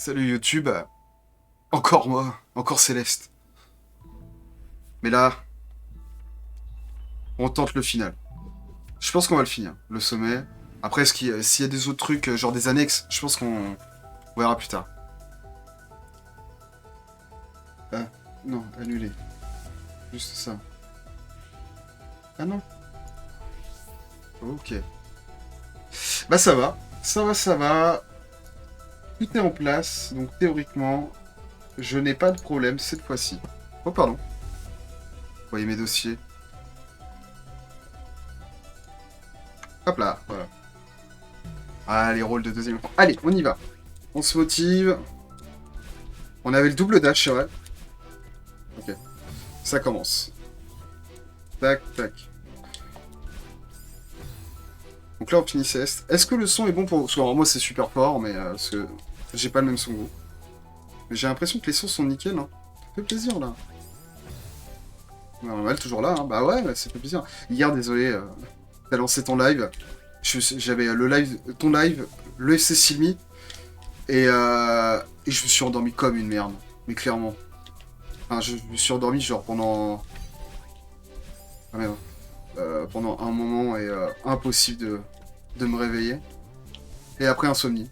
Salut YouTube. Encore moi, encore Céleste. Mais là, on tente le final. Je pense qu'on va le finir, le sommet. Après, s'il y a des autres trucs, genre des annexes, je pense qu'on verra plus tard. Ah, non, annulé. Juste ça. Ah non. Ok. Bah ça va. Ça va, ça va. Tout est en place, donc théoriquement, je n'ai pas de problème cette fois-ci. Oh pardon. Vous voyez mes dossiers. Hop là, voilà. Ah, les rôles de deuxième. Allez, on y va. On se motive. On avait le double dash, c'est vrai. Ok. Ça commence. Tac, tac. Donc là, on finit Céleste. Est-ce que le son est bon pour... Parce que alors, moi, c'est super fort, mais parce que j'ai pas le même son que vous. Mais j'ai l'impression que les sons sont nickel, hein. Ça fait plaisir, là. Normal, toujours là, hein. Bah ouais, ça fait plaisir. Hier, désolé, t'as lancé ton live. J'avais le live, ton live, le FC Silmi, et je me suis endormi comme une merde. Mais clairement. Enfin, je me suis endormi, genre, pendant... Ah, merde. Pendant un moment, et impossible de me réveiller. Et après, insomnie.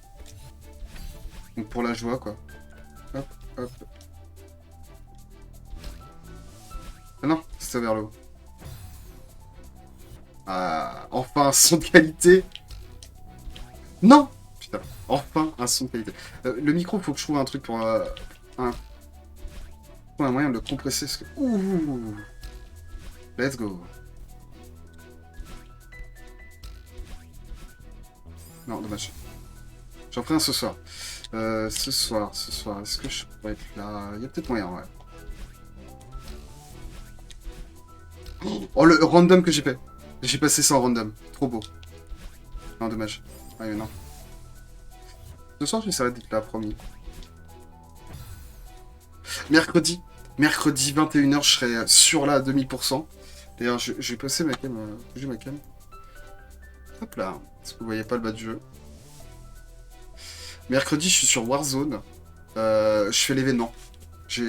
Donc pour la joie, quoi. Hop, hop. Ah non, c'était vers le haut. Ah, enfin un son de qualité. Non. Putain, enfin un son de qualité. Le micro, faut que je trouve un truc pour... un moyen de le compresser. Parce que... Ouh. Let's go. Non, dommage. J'en ferai un ce soir. Ce soir, est-ce que je pourrais être là? Il y a peut-être moyen, ouais. Oh, le random que j'ai fait. J'ai passé ça en random. Trop beau. Non, dommage. Ah, mais non. Ce soir, j'essaierai d'être là, promis. Mercredi. Mercredi, 21h, je serai sur là à 2000%. D'ailleurs, je vais passer ma cam. Bouger ma cam. Hop là. Parce que vous voyez pas le bas du jeu. Mercredi, je suis sur Warzone. Je fais l'événement. J'ai...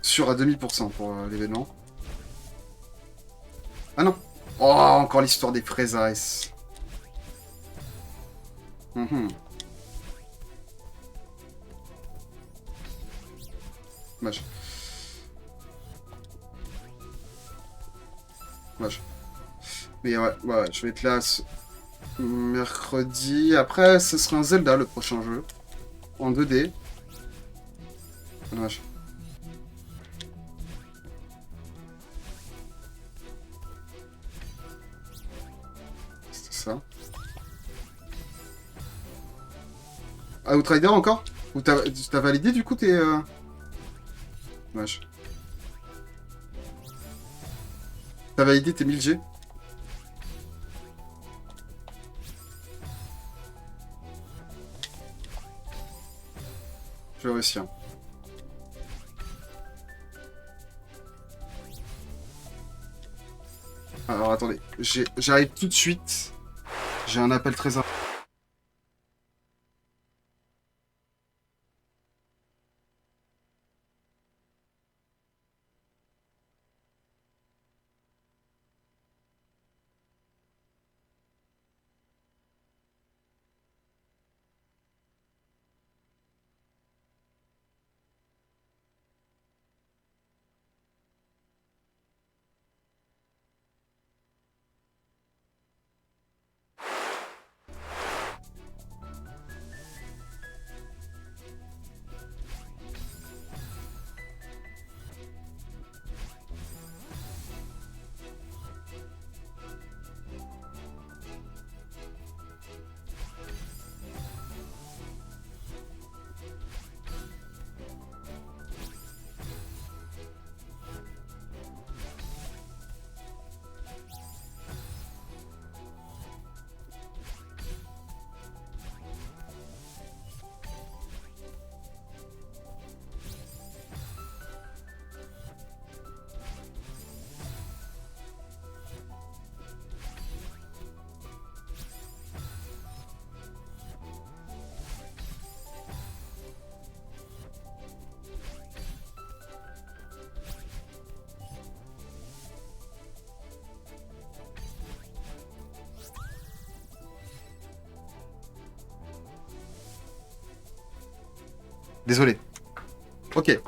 sur à 2000% pour l'événement. Ah non. Oh, encore l'histoire des fraises ice. Mhm. Dommage. Dommage. Mais ouais, ouais, je vais être là mercredi. Après, ce sera un Zelda, le prochain jeu. En 2D. Dommage. C'était ça. Outrider encore? Ou t'as validé du coup tes... Dommage. T'as validé tes 1000 G? Je vais réussir. Alors attendez, j'arrive tout de suite. J'ai un appel très important. Désolé. Ok.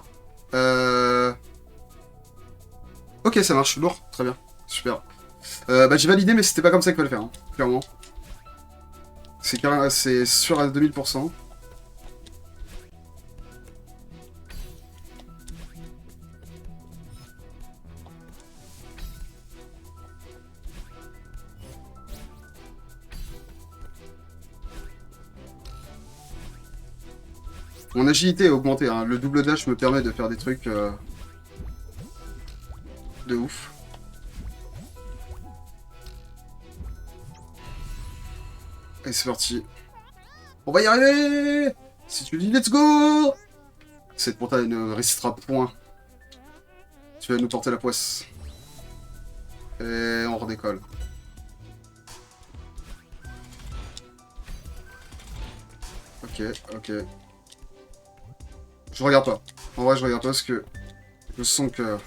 Ok, ça marche. Lourd. Très bien. Super. Bah, j'ai validé, mais c'était pas comme ça qu'il fallait faire, hein, clairement. C'est sûr à 2000%. Mon agilité est augmentée, hein. Le double dash me permet de faire des trucs de ouf. Et c'est parti. On va y arriver! Si tu dis let's go! Cette montagne ne résistera point. Tu vas nous porter la poisse. Et on redécolle. Ok, ok. Je regarde pas. En vrai, je regarde pas parce que je sens que...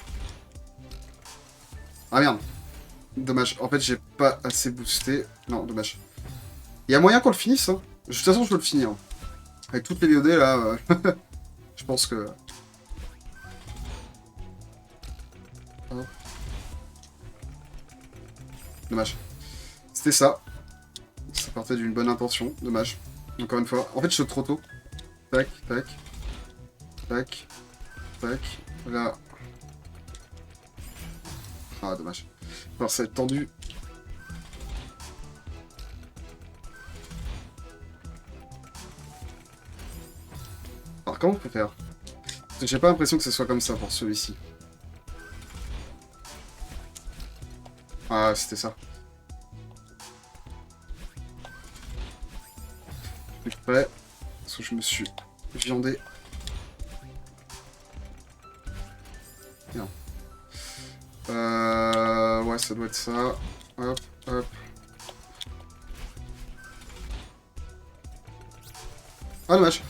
Ah merde. Dommage. En fait, j'ai pas assez boosté. Non, dommage. Il y a moyen qu'on le finisse, hein. De toute façon, je veux le finir. Avec toutes les VOD, là, je pense que... Oh. Dommage. C'était ça. Ça partait d'une bonne intention. Dommage. Encore une fois. En fait, je saute trop tôt. Tac, tac. Tac. Tac. Là. Ah, dommage. Alors, ça va être tendu. Alors, comment on peut faire? Parce que j'ai pas l'impression que ce soit comme ça pour celui-ci. Ah, c'était ça. Je suis prêt. Parce que je me suis viandé. Non. Ouais, ça doit être ça. Hop, hop. Ah, dommage.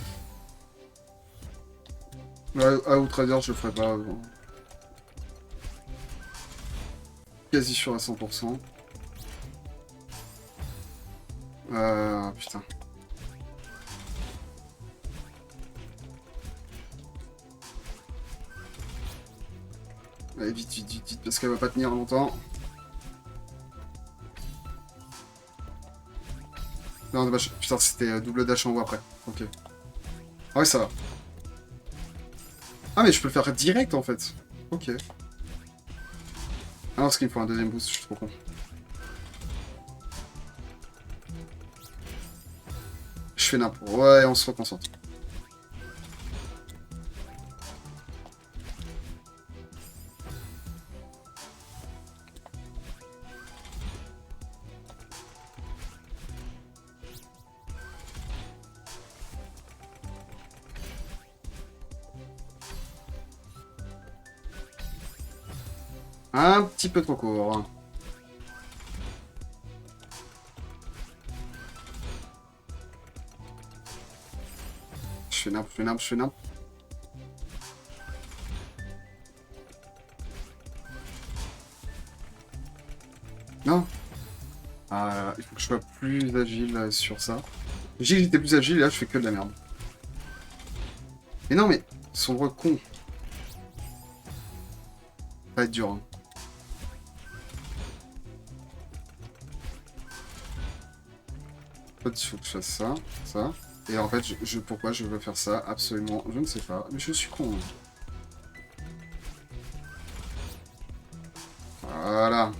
Ouais, à Outrader, je le ferai pas. Bon. Quasi sûr à 100%. Putain. Allez, vite, vite, vite, vite, parce qu'elle va pas tenir longtemps. Non, dommage. Putain, c'était double dash en haut après. Ok. Ah ouais, ça va. Ah, mais je peux le faire direct, en fait. Ok. Ah non, parce qu'il me faut un deuxième boost, je suis trop con. Je fais n'importe. Ouais, on se reconcentre. Un petit peu trop court. Je fais n'importe, je fais n'importe, je fais n'importe. Non. Il faut que je sois plus agile sur ça. J'ai dit que j'étais plus agile et là je fais que de la merde. Mais non mais, sombre con. Ça va être dur. Hein. En fait, il faut que je fasse ça, ça. Et en fait, pourquoi je veux faire ça? Absolument, je ne sais pas. Mais je suis con. Voilà.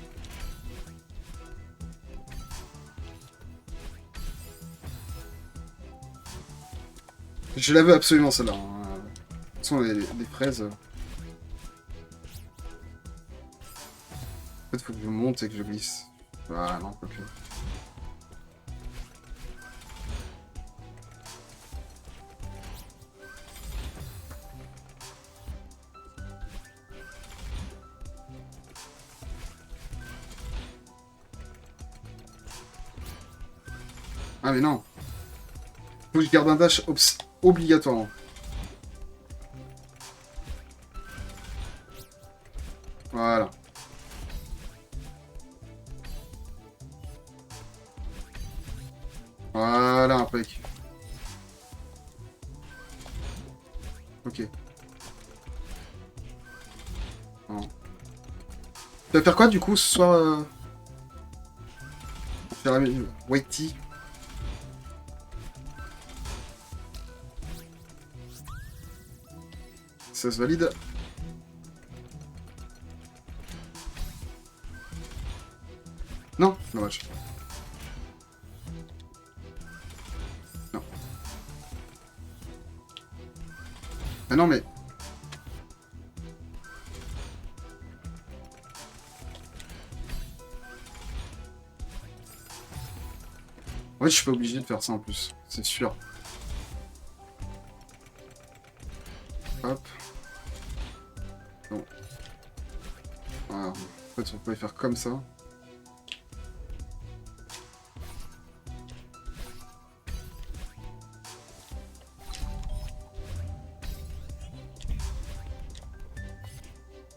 Je la veux absolument celle-là. Hein. De toute façon, les fraises... En fait, il faut que je monte et que je glisse. Ah non, pas que. Ah mais non. Faut que je garde un dash obligatoirement. Voilà. Voilà, impec. Ok. Non. Tu vas faire quoi du coup ce soir faire la white tea. Ça se valide. Non, dommage. Non. Ah non mais... En fait, je suis pas obligé de faire ça en plus. C'est sûr. Hop. Bon. Voilà. En fait, on peut faire comme ça.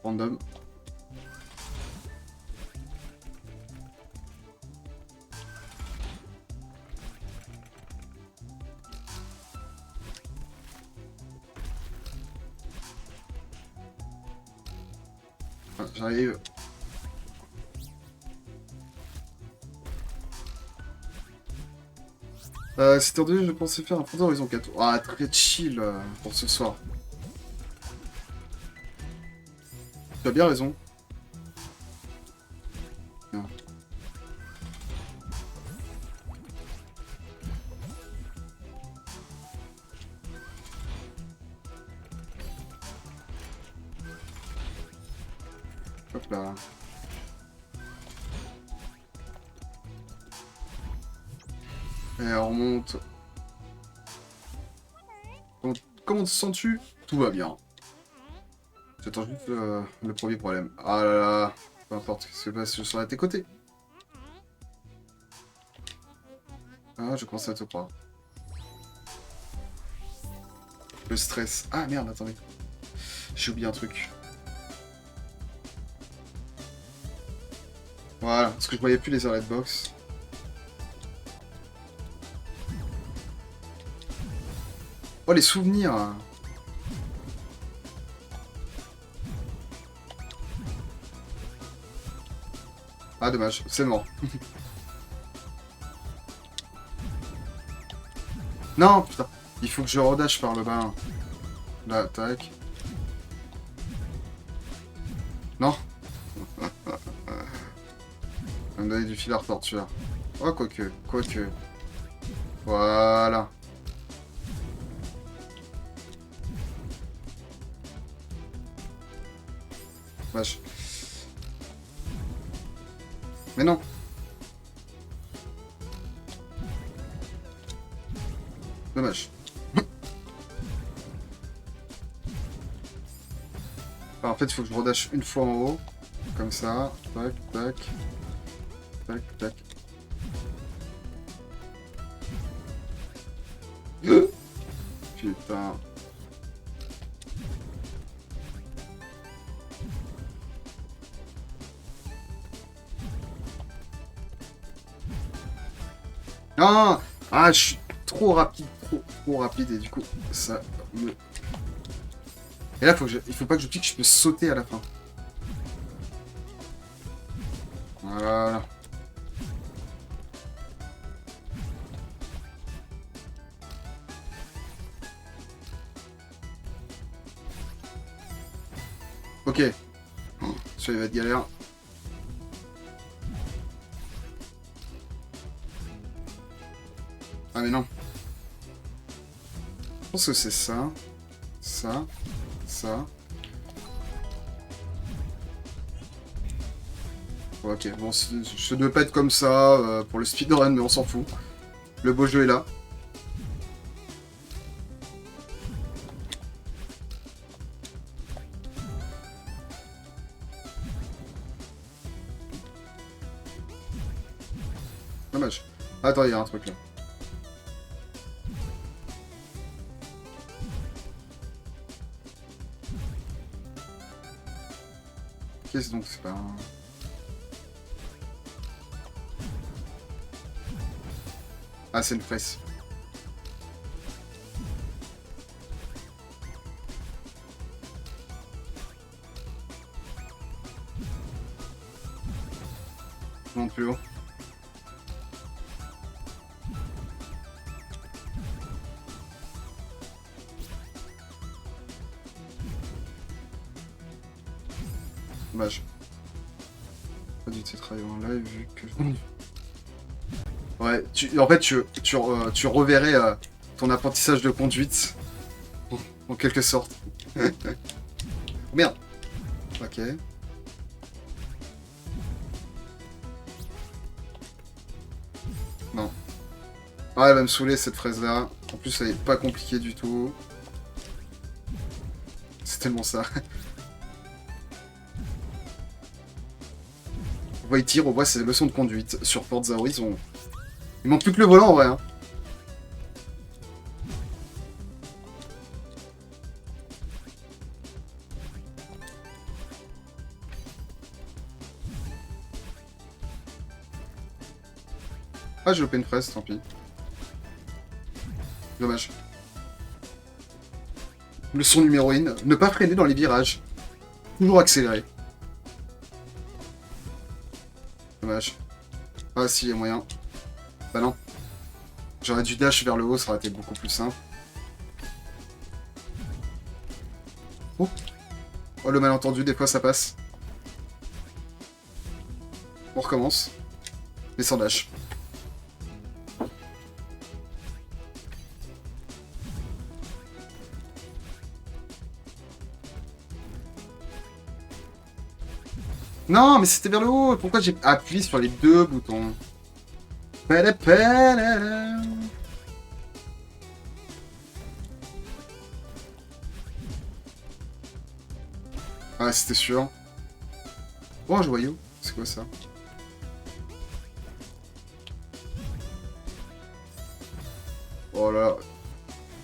Random. Ah, j'arrive. C'était ordonné, je pensais faire un Forza Horizon 4. Ah, très chill pour ce soir. Tu as bien raison. Non. Hop là. Et on remonte. Comment te sens-tu? Tout va bien. J'attends juste le premier problème. Ah là là. Peu importe ce qui se passe, je serai à tes côtés. Ah, je commence à te croire. Le stress. Ah merde, attendez. J'ai oublié un truc. Voilà, parce que je voyais plus les arrêts de box. Oh, les souvenirs. Ah, dommage, c'est mort. Non, putain. Il faut que je redash par le bas. Là, tac. Non. On me donner du fil à retorture. Oh, quoique, quoique. Voilà. Vache. Mais non. Dommage. Alors, en fait, il faut que je redash une fois en haut. Comme ça. Tac, tac. Tac, tac. Putain. Non. Ah, je suis trop rapide. Trop rapide. Et du coup, ça me... Et là, il faut pas que je clique, je peux sauter à la fin. Voilà. Ok. Oh, ça va être galère. Ah mais non. Je pense que c'est ça. Ça. Ça. Ok, bon, ça ne doit pas être comme ça pour le speedrun, mais on s'en fout. Le beau jeu est là. Dommage. Attends, il y a un truc là. Qu'est-ce donc c'est pas un... Ah, c'est une presse. Dommage. Pas du tout travailler en live vu que... Ouais, en fait, tu reverrais ton apprentissage de conduite. En quelque sorte. Merde. Ok. Non. Ah, elle va me saouler cette fraise-là. En plus, elle est pas compliquée du tout. C'est tellement ça. On voit, il tire, on voit ses leçons de conduite sur Forza Horizon. Il manque plus que le volant en vrai. Hein. Ah, j'ai loupé une fraise, tant pis. Dommage. Leçon numéro 1, ne pas freiner dans les virages. Toujours accélérer. Dommage. Ah si, il y a moyen. Bah non. J'aurais dû dash vers le haut, ça aurait été beaucoup plus simple. Oh, oh le malentendu, des fois ça passe. On recommence. Mais sans dash. Non, mais c'était vers le haut. Pourquoi j'ai appuyé sur les deux boutons? Ah, c'était sûr. Oh, un joyau. C'est quoi ça? Oh là là.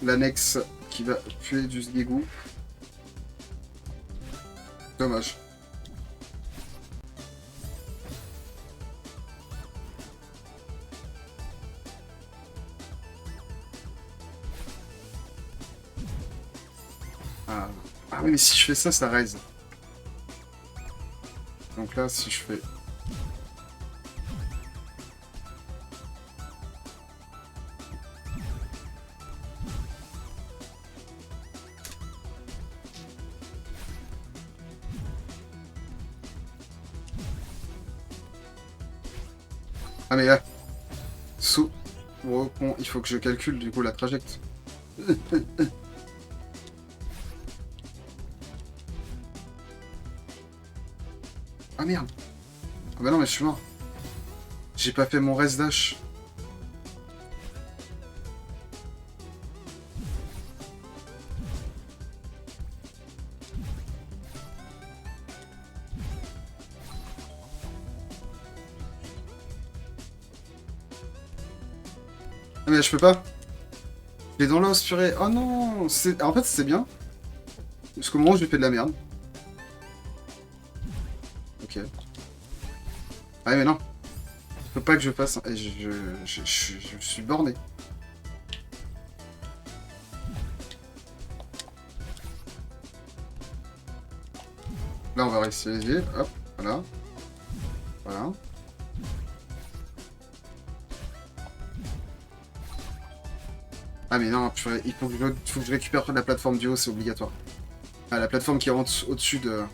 L'annexe qui va tuer du sgegou. Dommage. Ah. Ah oui, mais si je fais ça, ça raise. Donc là, si je fais... Ah mais là... Bon, il faut que je calcule du coup la trajectoire. Ah merde. Ah bah non mais je suis mort. J'ai pas fait mon reste dash. Ah mais je peux pas. Il est dans l'os, purée. Oh non. En fait c'est bien. Parce qu'au moment où j'ai fait de la merde. Ok. Ah mais non. Faut pas que je fasse... Je suis borné. Là on va rester les yeux. Hop, voilà. Voilà. Ah mais non, purée, il faut que je récupère la plateforme du haut, c'est obligatoire. Ah, la plateforme qui est au-dessus de...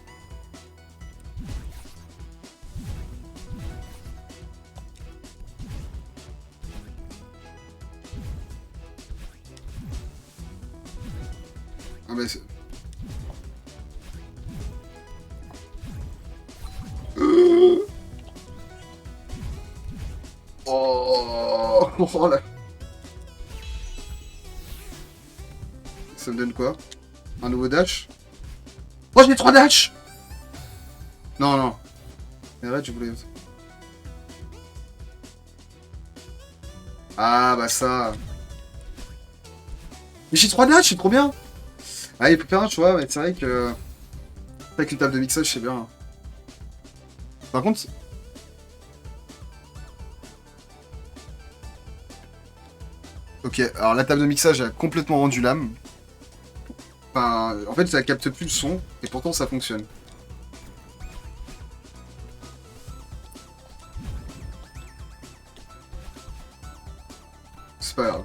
Ah bah c'est... Oh, oh là. Ça me donne quoi? Un nouveau dash? Oh, j'ai 3 dash! Non, non. Mais arrête, je voulais... Ah, bah ça... Mais j'ai 3 dash, c'est trop bien! Ah, il peut faire un choix, mais c'est vrai que... Avec une table de mixage, c'est bien. Par contre... Ok, alors la table de mixage a complètement rendu l'âme. Enfin, en fait, ça capte plus le son, et pourtant ça fonctionne. C'est pas grave.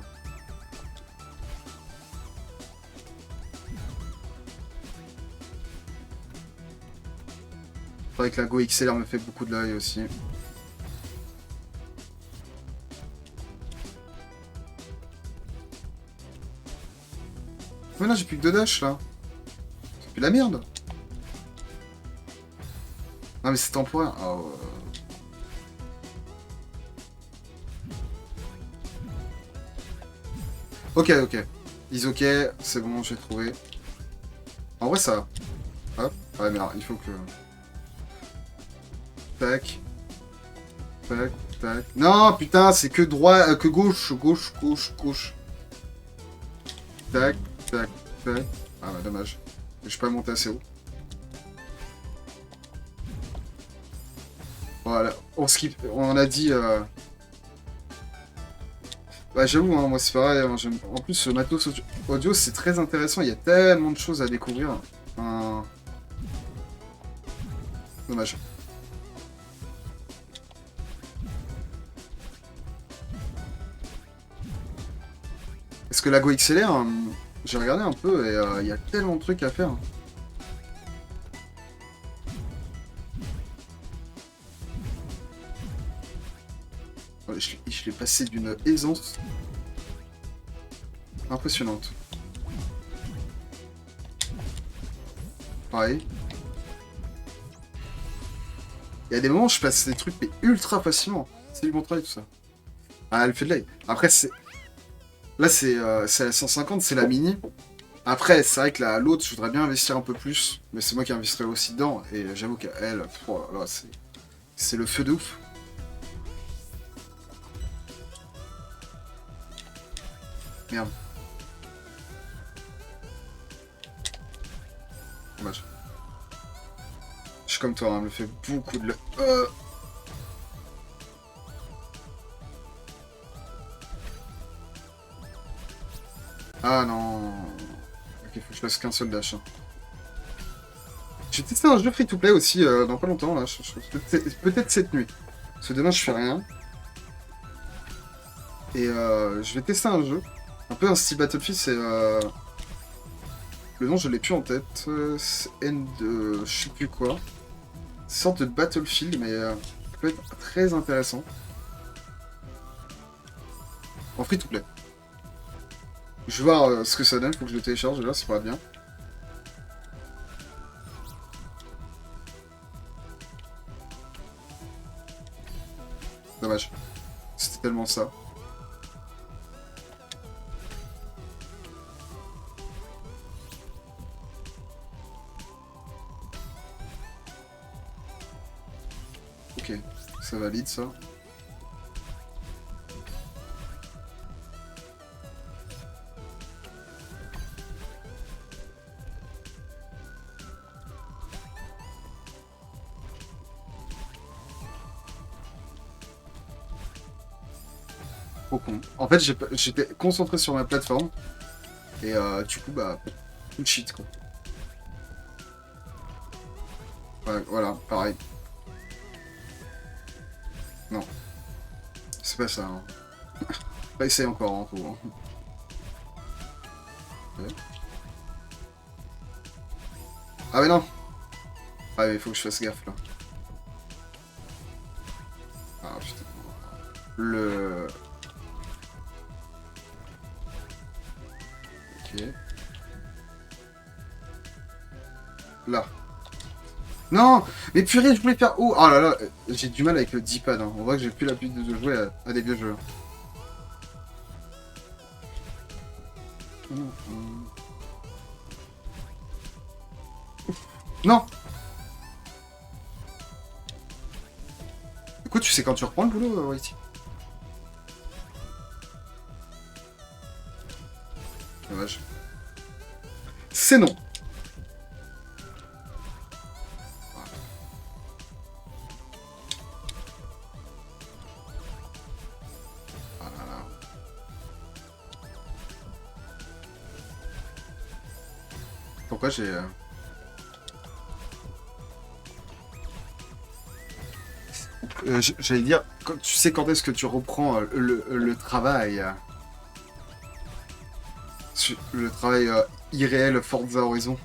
vrai que la Go XLR me fait beaucoup de l'œil aussi. Mais là, j'ai plus que 2 dash, là. C'est plus de la merde. Ah, mais c'est temporaire. Oh, Ok, ok. Ils ok, c'est bon, j'ai trouvé. En vrai, ça va. Hop. Ouais, mais alors, il faut que... Tac. Tac, tac. Non, putain, c'est que droit, que gauche, gauche, gauche, gauche. Tac, tac, tac. Ah bah dommage. Je suis pas monté assez haut. Voilà, on skip. On a dit... Bah j'avoue, hein, moi c'est pareil. Hein, en plus, ce matos audio, c'est très intéressant. Il y a tellement de choses à découvrir. Enfin... Dommage. Parce que la Go XLR, j'ai regardé un peu et il y a tellement de trucs à faire. Ouais, je l'ai passé d'une aisance impressionnante. Pareil. Il y a des moments où je passe des trucs mais ultra facilement. C'est du bon travail tout ça. Ah, elle fait de l'œil. Après, c'est... Là, c'est la 150, c'est la mini. Après, c'est vrai que l'autre, je voudrais bien investir un peu plus. Mais c'est moi qui investirai aussi dedans. Et j'avoue qu'elle, oh là là, c'est le feu de ouf. Merde. Dommage. Je suis comme toi, hein, elle me fait beaucoup de... Ah non. Ok, faut que je fasse qu'un seul dash. Hein. J'ai testé un jeu free-to-play aussi dans pas longtemps, là. Peut-être cette nuit. Parce que demain, je fais rien. Et je vais tester un jeu. Un peu un style Battlefield, c'est... Le nom, je l'ai plus en tête. C'est End de... je sais plus quoi. Sorte de Battlefield, mais ça peut être très intéressant. En free-to-play. Je vais voir ce que ça donne, faut que je le télécharge déjà, ça pourrait être bien. Dommage. C'était tellement ça. Ok, ça valide ça. Trop con. En fait, j'étais concentré sur ma plateforme. Et du coup, bah, tout cheat quoi. Ouais, voilà, pareil. Non, c'est pas ça. Hein. Pas essayer encore, hein, faut... Ouais. Ah mais non. Ah mais il faut que je fasse gaffe là. Ah putain. Le... Ok. Là. Non. Mais purée, je voulais faire... Oh, oh là là, j'ai du mal avec le D-pad. Hein. On voit que j'ai plus l'habitude de jouer à des vieux jeux. Non. Du coup, tu sais quand tu reprends le boulot, Whitey? Dommage. C'est non. Ah là là. Pourquoi j'ai... J'allais dire, tu sais quand est-ce que tu reprends le travail le travail irréel Forza Horizon.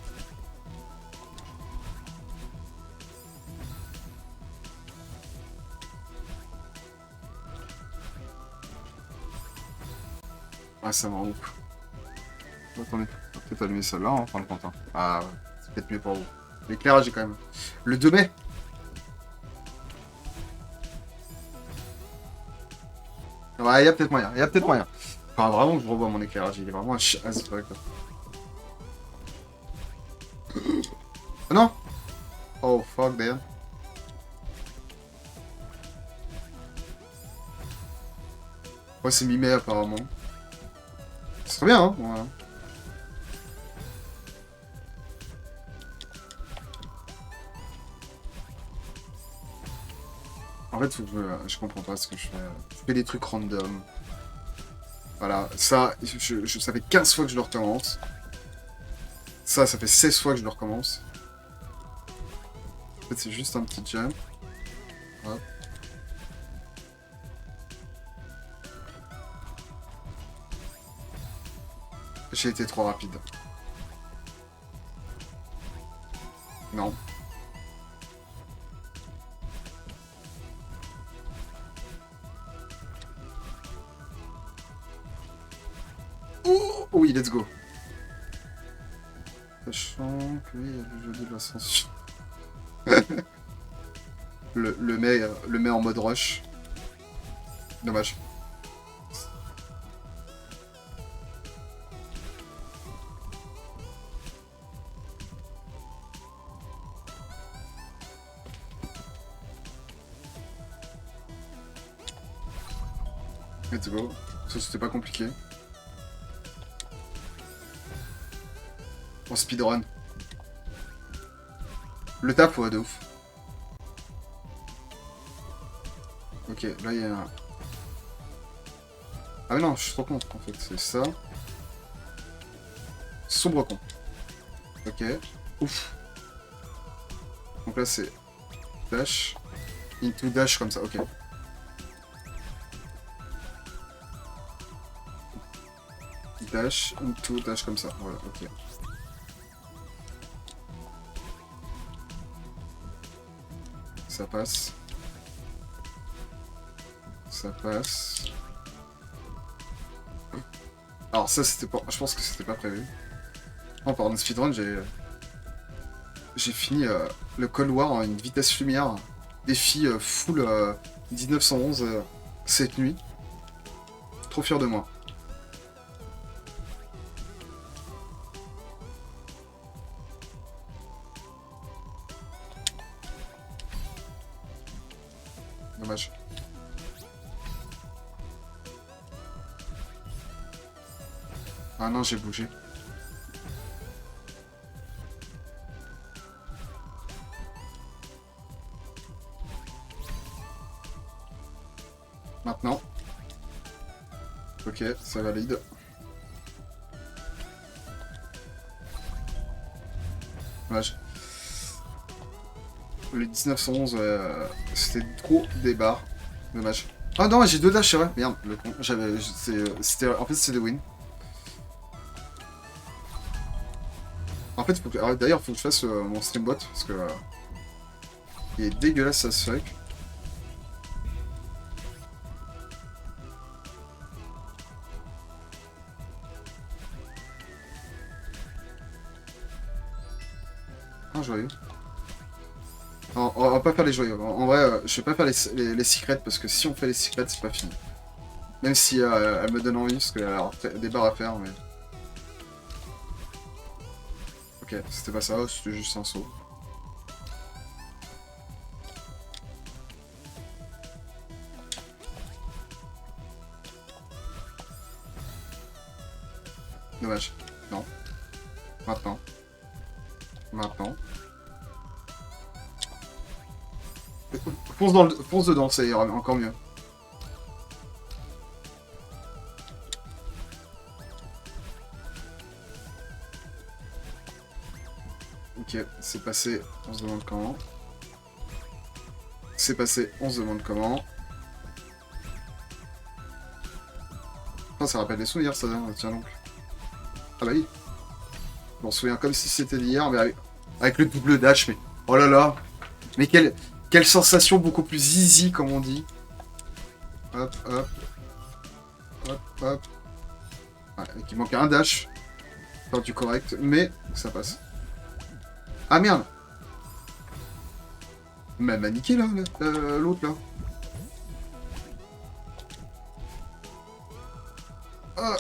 Ah, ça m'en ouf. Attendez, on va peut-être allumer celle-là, en fin de compte. Hein. Ah, ouais. C'est peut-être mieux pour vous. L'éclairage est quand même... Le 2 mai. Ouais, il y a peut-être moyen, il y a peut-être moyen. Enfin, vraiment, je revois mon éclairage, il est vraiment as fuck. Ah non. Oh, fuck, damn. Ouais, c'est mi-mai, apparemment. C'est très bien, hein. Ouais. En fait, faut que je comprends pas ce que je fais. Je fais des trucs random. Voilà, ça, ça fait 15 fois que je le recommence. Ça fait 16 fois que je le recommence. En fait, c'est juste un petit jump. Hop. J'ai été trop rapide. Non. Oh oui, let's go. Sachant que oui, il y a le jeu de l'ascension. le met en mode rush. Dommage. Let's go. Ça, c'était pas compliqué. En speedrun. Le taf, ouais, de ouf. Ok, là, il y a un... Ah mais non, je suis trop con, en fait. C'est ça. Sombre con. Ok. Ouf. Donc là, c'est... Dash. Into dash, comme ça, ok. Dash, into dash, comme ça. Voilà, ok. Ça passe. Ça passe. Alors ça, c'était pas... Je pense que c'était pas prévu. Oh, pardon, speedrun, j'ai fini le Cold War en une vitesse lumière. Défi full 1911 cette nuit. Trop fier de moi. Dommage. Ah non, j'ai bougé. Maintenant. Ok, ça valide. Dommage. Le 1911, c'était trop des barres. Dommage. Ah non, j'ai 2 dash, c'est vrai. Merde, le con. En fait, c'est des wins. En fait, d'ailleurs, faut que je fasse mon streambot, parce que... il est dégueulasse, ça se fuck. Ah, joyeux. Non, on va pas faire les joyeux. En vrai, je vais pas faire les secrets, parce que si on fait les secrets, c'est pas fini. Même si elle me donne envie, parce qu'elle a des barres à faire, mais... Ok, c'était pas ça, c'était juste un saut. Dommage. Non. Maintenant. Maintenant. Fonce dedans, ça ira encore mieux. Ok, c'est passé, on se demande comment. C'est passé, on se demande comment. Oh, ça rappelle des souvenirs, ça, tiens donc. Ah bah oui. Je m'en souviens comme si c'était d'hier, mais avec le double dash, mais... Oh là là. Mais quelle sensation beaucoup plus easy, comme on dit. Hop, hop. Hop, hop. Ouais, et qu'il manque un dash. Faire du correct, mais ça passe. Ah merde! Mais elle m'a niqué là, l'autre là. Ah.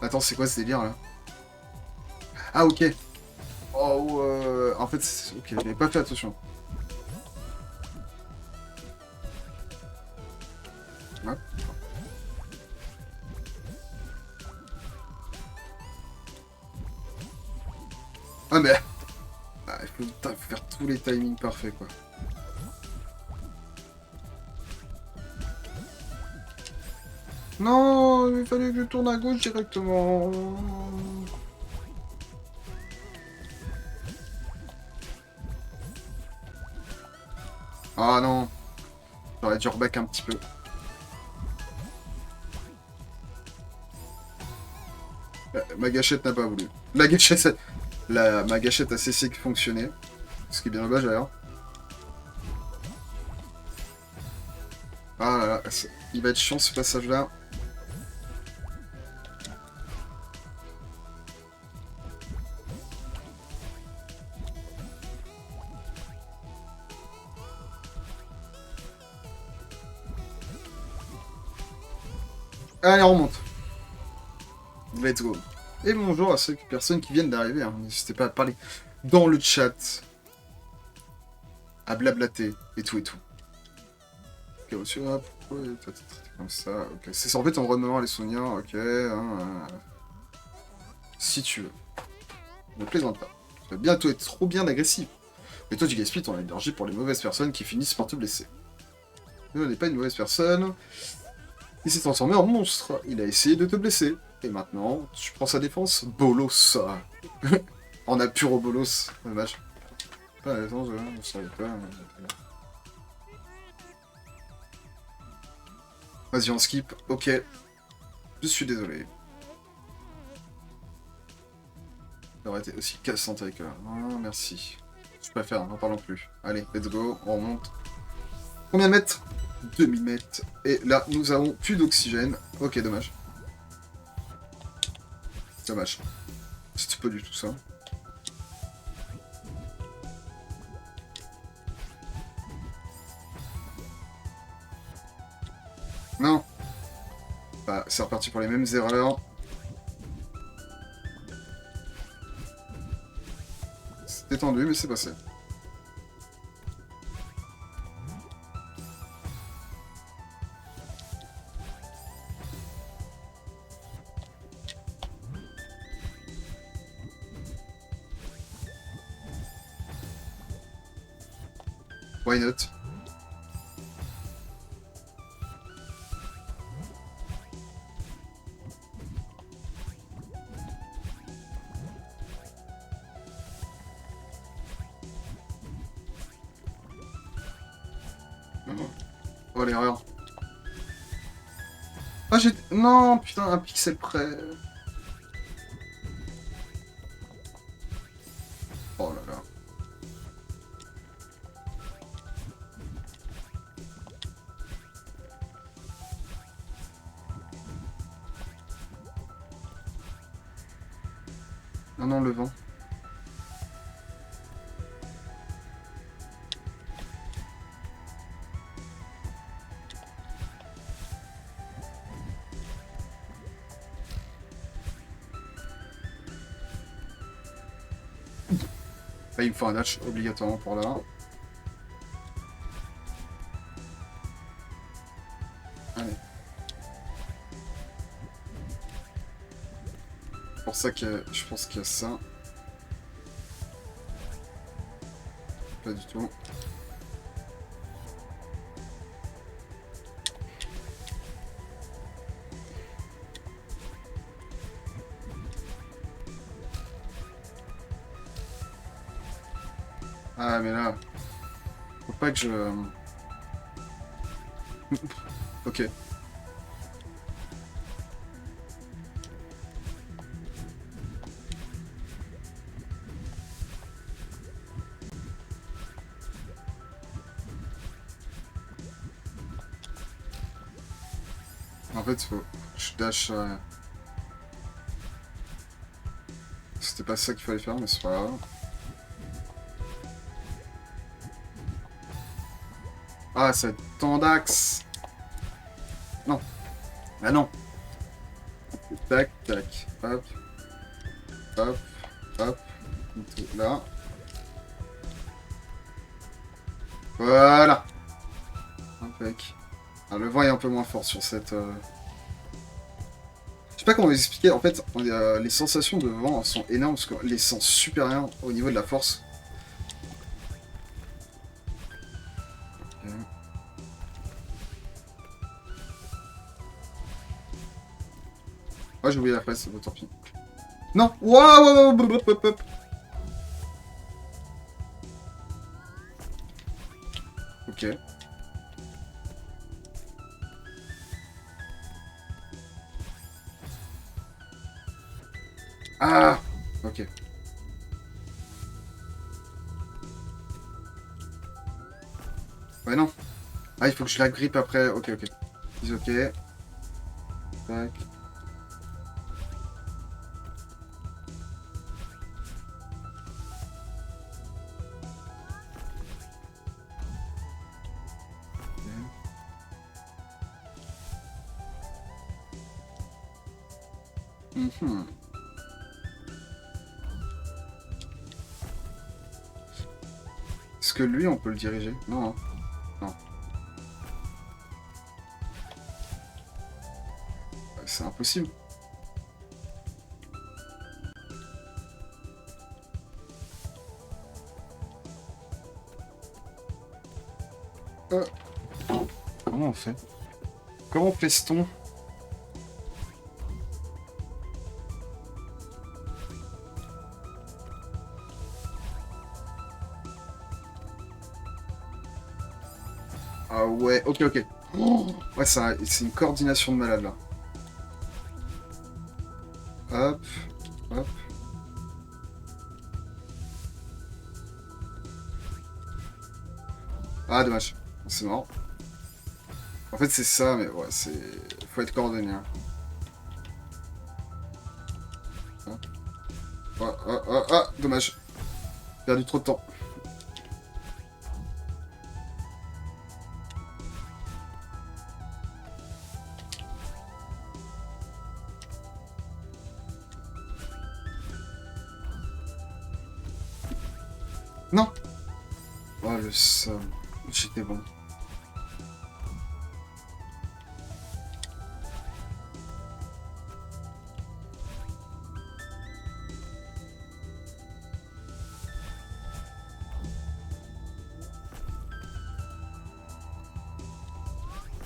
Attends, c'est quoi ce délire là? Ah ok. Oh, en fait, ok, j'avais pas fait attention. Ouais. Ah mais... Ah, il faut faire tous les timings parfaits quoi. Non, il fallait que je tourne à gauche directement. Ah non, j'aurais dû reback un petit peu. Ma gâchette n'a pas voulu. La gâchette, ma gâchette a cessé de fonctionner. Ce qui est bien dommage d'ailleurs. Ah là là, il va être chiant ce passage-là. Allez, on remonte. Let's go. Et bonjour à ces personnes qui viennent d'arriver. Hein. N'hésitez pas à parler dans le chat, à blablater et tout et tout. Ok, monsieur, pourquoi t'as été traité comme ça? Ok, c'est en fait en remémorant les souvenirs. Ok, si tu veux. Ne plaisante pas. Tu vas bientôt être trop bien agressif. Mais toi, tu gaspilles ton énergie pour les mauvaises personnes qui finissent par te blesser. Ne n'est pas une mauvaise personne. Il s'est transformé en monstre. Il a essayé de te blesser. Et maintenant, tu prends sa défense. Bolos. On a pur au bolos. Dommage. Pas la défense, je savais pas. Vas-y, on skip. Ok. Je suis désolé. Ça aurait été aussi cassante avec eux. Non, merci. Je préfère, n'en parlons plus. Allez, let's go. On remonte. Combien de mètres? 2000 mètres. Et là, nous avons plus d'oxygène. Ok, dommage. Dommage. C'était pas du tout ça. Non. Bah, c'est reparti pour les mêmes erreurs. C'était tendu, mais c'est passé. Why not? Oh, l'erreur. Ah, j'ai... Non, putain, un pixel près. Oh là là. Non, non, le vent. Bah, il me faut un dash obligatoirement pour là. Allez. C'est pour ça que je pense qu'il y a ça. Pas du tout. Ah, mais là... Faut pas que je... Ok. En fait, faut... je dash... C'était pas ça qu'il fallait faire, mais c'est pas grave. Ah, c'est Tandax. Non. Ah non. Tac, tac. Hop. Hop. Hop. Là. Voilà. Impec. Ah, le vent est un peu moins fort sur cette... Je sais pas comment vous expliquer. En fait, les sensations de vent sont énormes parce que les sens supérieurs au niveau de la force. Ouais, j'ai oublié la presse, tant pis. Non. Waouh, waouh, waouh. Ok. Ah. Ok. Ouais, non. Ah, il faut que je la grippe après. Ok, ok. Ok. Tac. Mhm. Est-ce que lui, on peut le diriger? Non, hein. Non. C'est impossible. Comment on fait? Comment pèse-t-on? Ah ouais, ok, ok. Oh ouais, c'est une coordination de malade, là. Hop, hop. Ah, dommage. C'est mort. En fait, c'est ça, mais ouais, c'est... Faut être coordonné, hein. Ah, ah, ah, ah, dommage. Perdu trop de temps. Non. Oh, le somme. J'étais bon.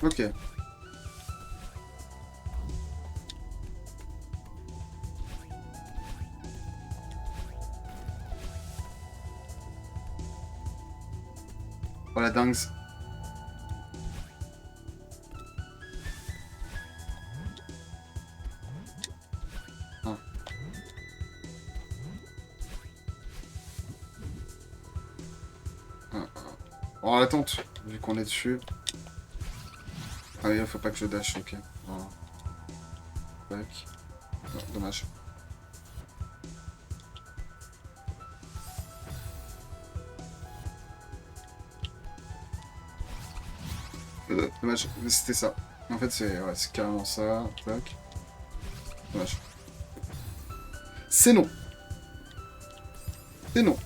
Ok. Oh, la dingue. Ah. Ah, ah. Oh, l'attente, vu qu'on est dessus. Ah oui, faut pas que je dash, ok. Voilà. Tac. Non, dommage. Dommage, mais c'était ça. En fait, c'est ouais, c'est carrément ça. Tac. Dommage. C'est non. C'est non.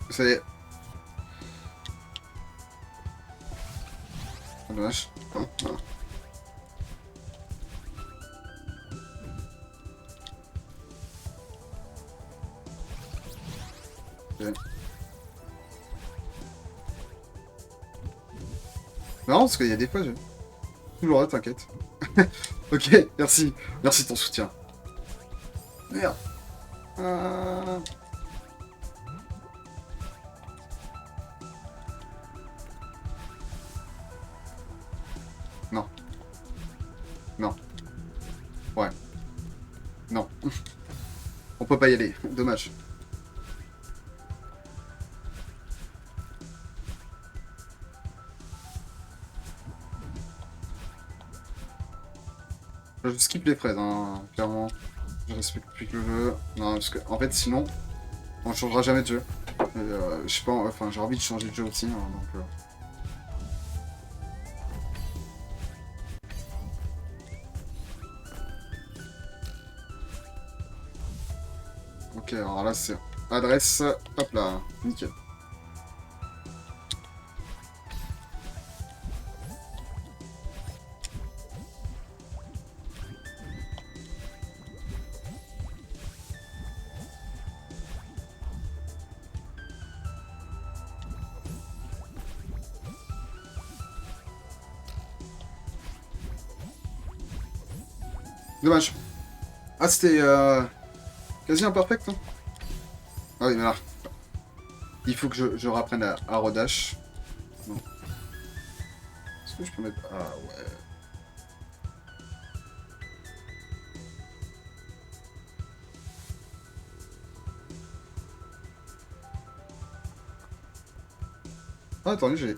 Ça y est. Ah, dommage. Ah, ah. Ok. Non, parce qu'il y a des fois, j'ai... Toujours là, t'inquiète. Ok, merci. Merci de ton soutien. Merde. Euh, Non. Non. Ouais. Non. On peut pas y aller. Dommage. Je skip les fraises, hein, clairement. Je respecte plus que le jeu. Non, parce que, en fait, sinon, on changera jamais de jeu. Et, je sais pas, enfin, j'ai envie de changer de jeu aussi, hein, donc... Ok, alors là, c'est adresse, hop là, nickel. Dommage. Ah, c'était quasi imparfect, hein. Ah oui, mais là, il faut que je reapprenne à redash. Non. Est-ce que je peux mettre... Ah ouais. Ah, attendez, j'ai...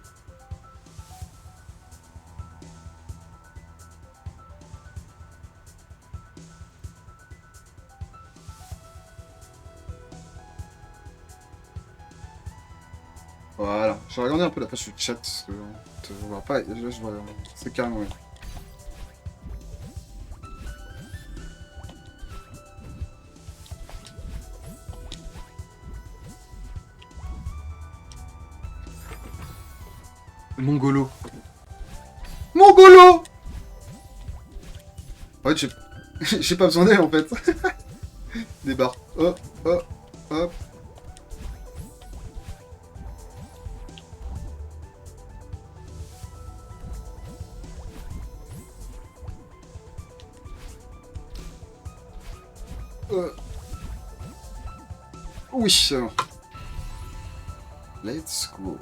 Voilà. Je vais regarder un peu la page du chat, parce que on voit pas... Là, je vois... C'est carrément... Ouais. Mongolo. Mongolo! Ouais, j'ai pas besoin d'elle, en fait. Des barres. Hop, hop, hop. Oui, c'est bon. Let's go.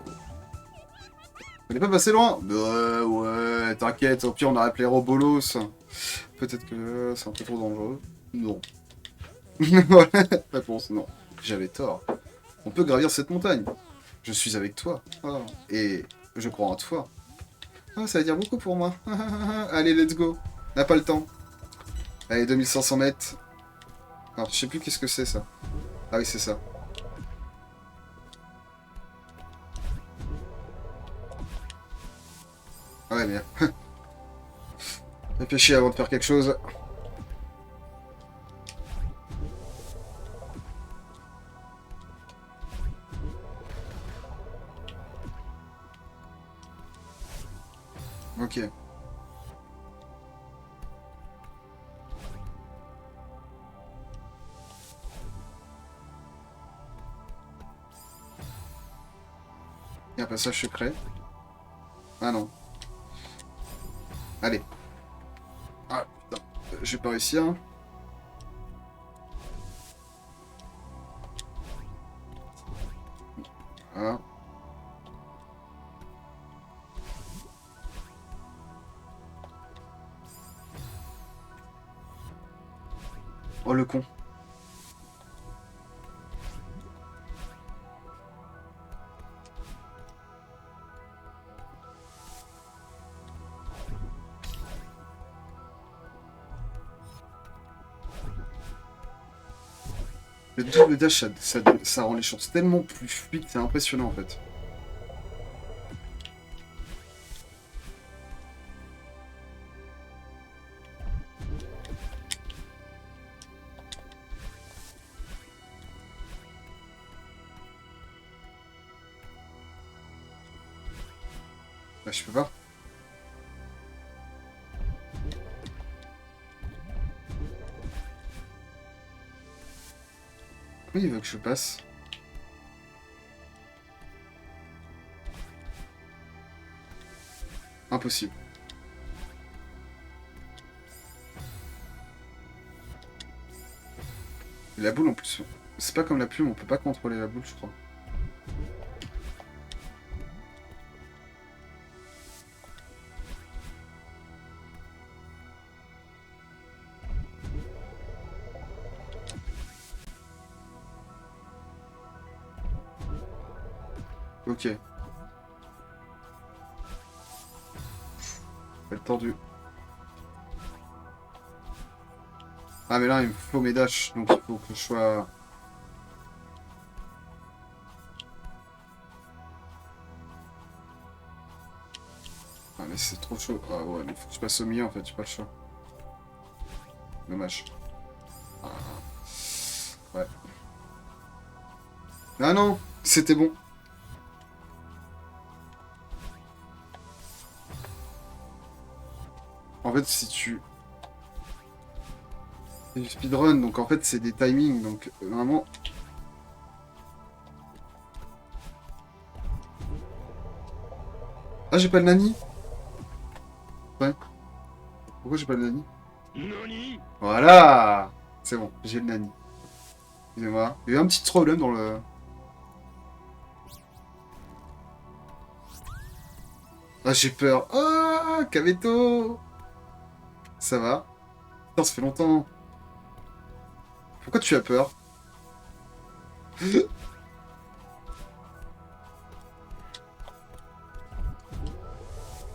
On n'est pas passé loin. Ouais, t'inquiète, au pire on a appelé Robolos. Peut-être que c'est un peu trop dangereux. Non. Voilà, réponse, non. J'avais tort. On peut gravir cette montagne. Je suis avec toi. Ah, et je crois en toi. Ah, ça veut dire beaucoup pour moi. Allez, let's go. On n'a pas le temps. Allez, 2500 mètres. Alors, je sais plus qu'est-ce que c'est ça. Ah oui, c'est ça. Ah ouais, mais... Réfléchis avant de faire quelque chose. Ok. Il y a un passage secret. Ah non. Allez. Ah putain. Je vais pas réussir. Ah. Oh le con. Le double dash, ça rend les choses tellement plus fluides, c'est impressionnant en fait. Bah je peux pas. Oui, il veut que je passe. Impossible. Et la boule en plus, c'est pas comme la plume, on peut pas contrôler la boule je crois. Ok. Elle tordu. Ah, mais là, il me faut mes dashs, donc il faut que je sois... Ah, mais c'est trop chaud. Ah ouais, il faut que je passe au milieu, en fait, j'ai pas le choix. Dommage. Ah, ouais. Ah non, c'était bon. En fait, si tu... C'est du speedrun, donc en fait, c'est des timings, donc vraiment... Ah, j'ai pas le nani? Ouais. Pourquoi j'ai pas le nani? Voilà! C'est bon, j'ai le nani. Excusez-moi. Il y a eu un petit problème dans le... Ah, j'ai peur. Ah, Kameto! Ça va? Putain, ça fait longtemps. Pourquoi tu as peur?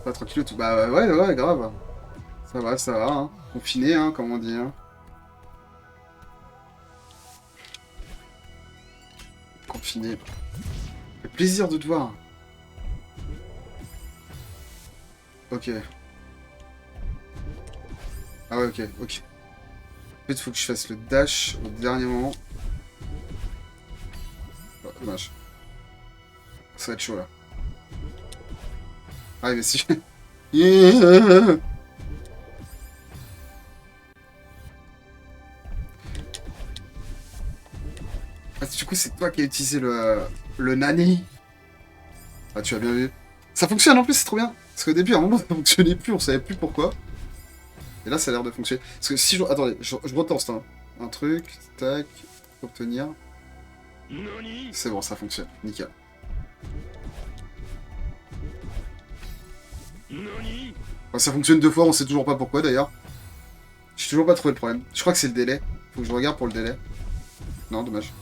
Pas tranquille tout. Bah ouais, ouais, grave. Ça va, hein. Confiné, hein, comme on dit, hein. Confiné. Ça fait plaisir de te voir. Ok. Ah ouais, ok, ok. En fait, faut que je fasse le dash au dernier moment. Oh, dommage. Ça va être chaud, là. Ah, mais si... Ah, du coup, c'est toi qui as utilisé le nani. Ah, tu as bien vu. Ça fonctionne en plus, c'est trop bien. Parce qu'au début, à un moment, ça fonctionnait plus, on savait plus pourquoi. Et là, ça a l'air de fonctionner. Parce que si je... Attendez, je retente, hein. Un truc, tac, obtenir. C'est bon, ça fonctionne. Nickel. Enfin, ça fonctionne deux fois, on sait toujours pas pourquoi d'ailleurs. J'ai toujours pas trouvé le problème. Je crois que c'est le délai. Faut que je regarde pour le délai. Non, dommage.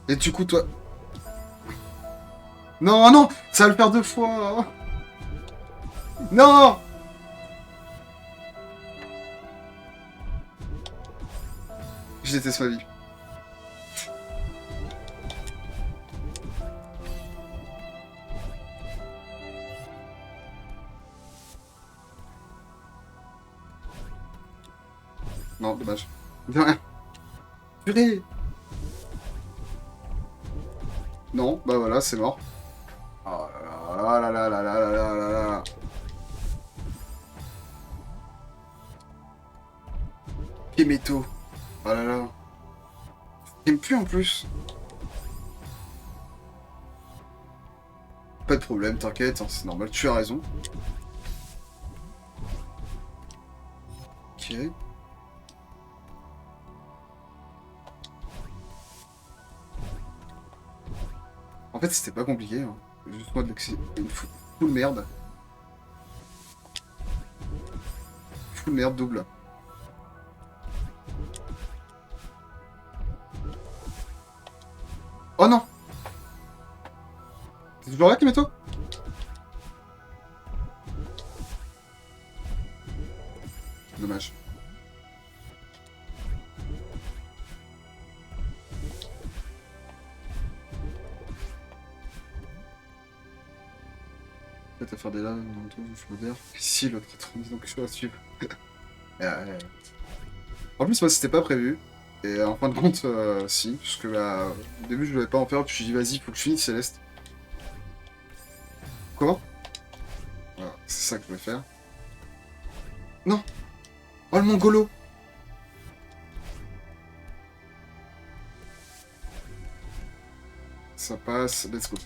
Et du coup, toi... Non, non, ça va le faire deux fois. Non. Je déteste ma vie. Non, dommage. De rien. Purée. Non, bah voilà, c'est mort. Oh là là là là là là là là là. Kemeto. Oh là là. J'aime plus en plus. Pas de problème, t'inquiète, hein, c'est normal, tu as raison. Ok. En fait, c'était pas compliqué. Hein. Juste moi de une full merde. Full merde double. Oh non! T'es toujours là, Kimeto? Dommage. Peut-être à faire des laves dans le tour, je peux dire. Ici, l'autre 90, donc je vais la suivre. En plus, moi, c'était pas prévu. Et en fin de compte, si. Parce que bah, au début, je voulais pas en faire, puis je me suis dit, vas-y, faut que je finisse Céleste. Comment? Voilà, c'est ça que je voulais faire. Non! Oh, le mongolo! Ça passe, let's go.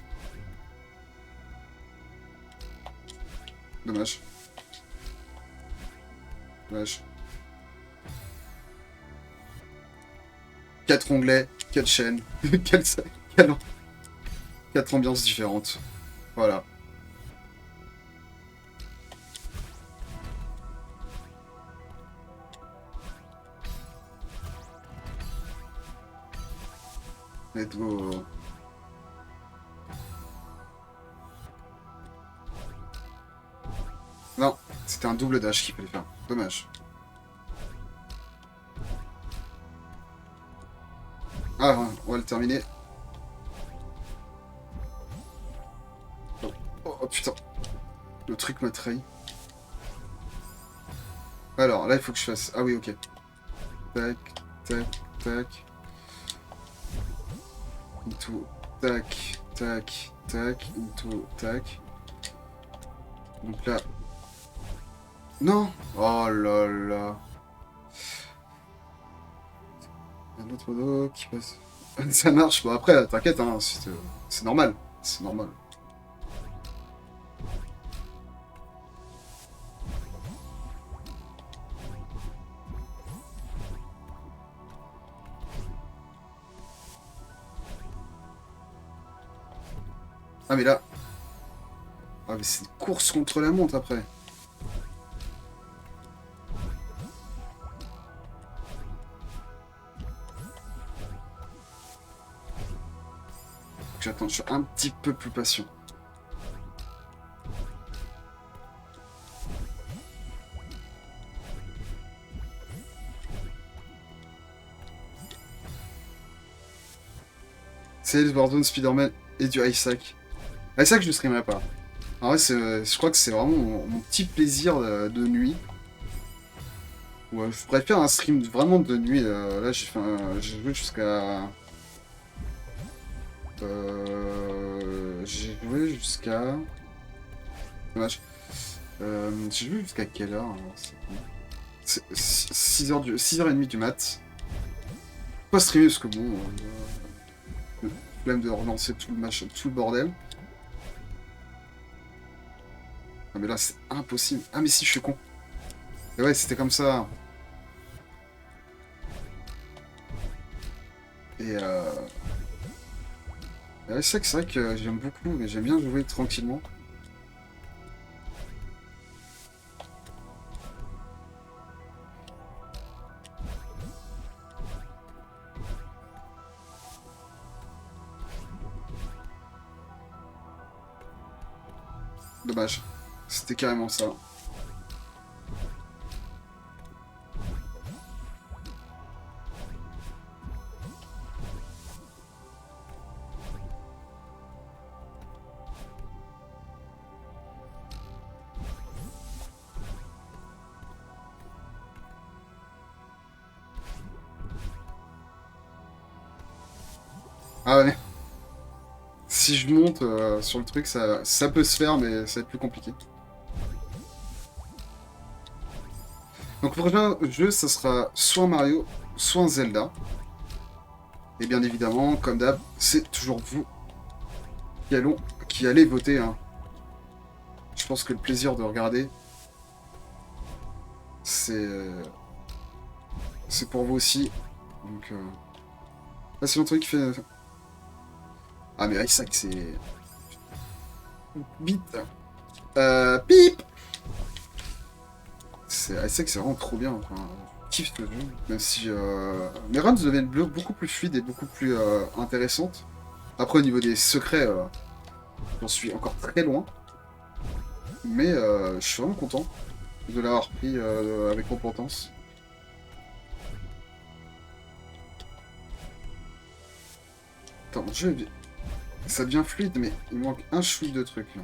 Dommage. Dommage. 4 onglets, 4 chaînes, 4 ambiances différentes. Voilà. Let's go. C'était un double dash qu'il fallait faire. Dommage. Ah, ouais, on va le terminer. Oh, oh, putain. Le truc m'a trahi. Alors, là, il faut que je fasse... Ah oui, ok. Tac, tac, tac. Into, tac, tac, tac. Into, tac. Donc là... Non. Oh là là. Un autre modo qui passe... Ça marche. Bon, après, t'inquiète, hein, c'est normal. C'est normal. Ah, mais là... Ah, mais c'est une course contre la montre, après. J'attends, je suis un petit peu plus patient. C'est Warzone, Spider-Man et du Isaac. Isaac, je ne streamerai pas. En vrai, je crois que c'est vraiment mon petit plaisir de nuit. Ouais, je préfère un stream vraiment de nuit. Là, j'ai joué jusqu'à... j'ai joué jusqu'à... Dommage. J'ai joué jusqu'à quelle heure alors, c'est 6h30 du mat. Pas streamer parce que bon... flemme de relancer tout le machin, tout le bordel. Ah mais là c'est impossible. Ah mais si je suis con. Et ouais c'était comme ça. Et ouais, c'est vrai que j'aime beaucoup, mais j'aime bien jouer tranquillement. Dommage. C'était carrément ça. Ah ouais. Si je monte sur le truc, ça peut se faire, mais ça va être plus compliqué. Donc le prochain jeu, ça sera soit un Mario, soit un Zelda. Et bien évidemment, comme d'hab, c'est toujours vous qui allez voter. Hein. Je pense que le plaisir de regarder, c'est pour vous aussi. Donc, là, c'est l'autre qui fait... Ah, mais Isaac, c'est... Bip. Bip. Isaac, c'est vraiment trop bien. Enfin, je kiffe ce jeu. Même si mes runs deviennent beaucoup plus fluides et beaucoup plus intéressantes. Après, au niveau des secrets, j'en suis encore très loin. Mais je suis vraiment content de l'avoir pris avec repentance. Attends, mon jeu, ça devient fluide, mais il manque un chouille de trucs. Là.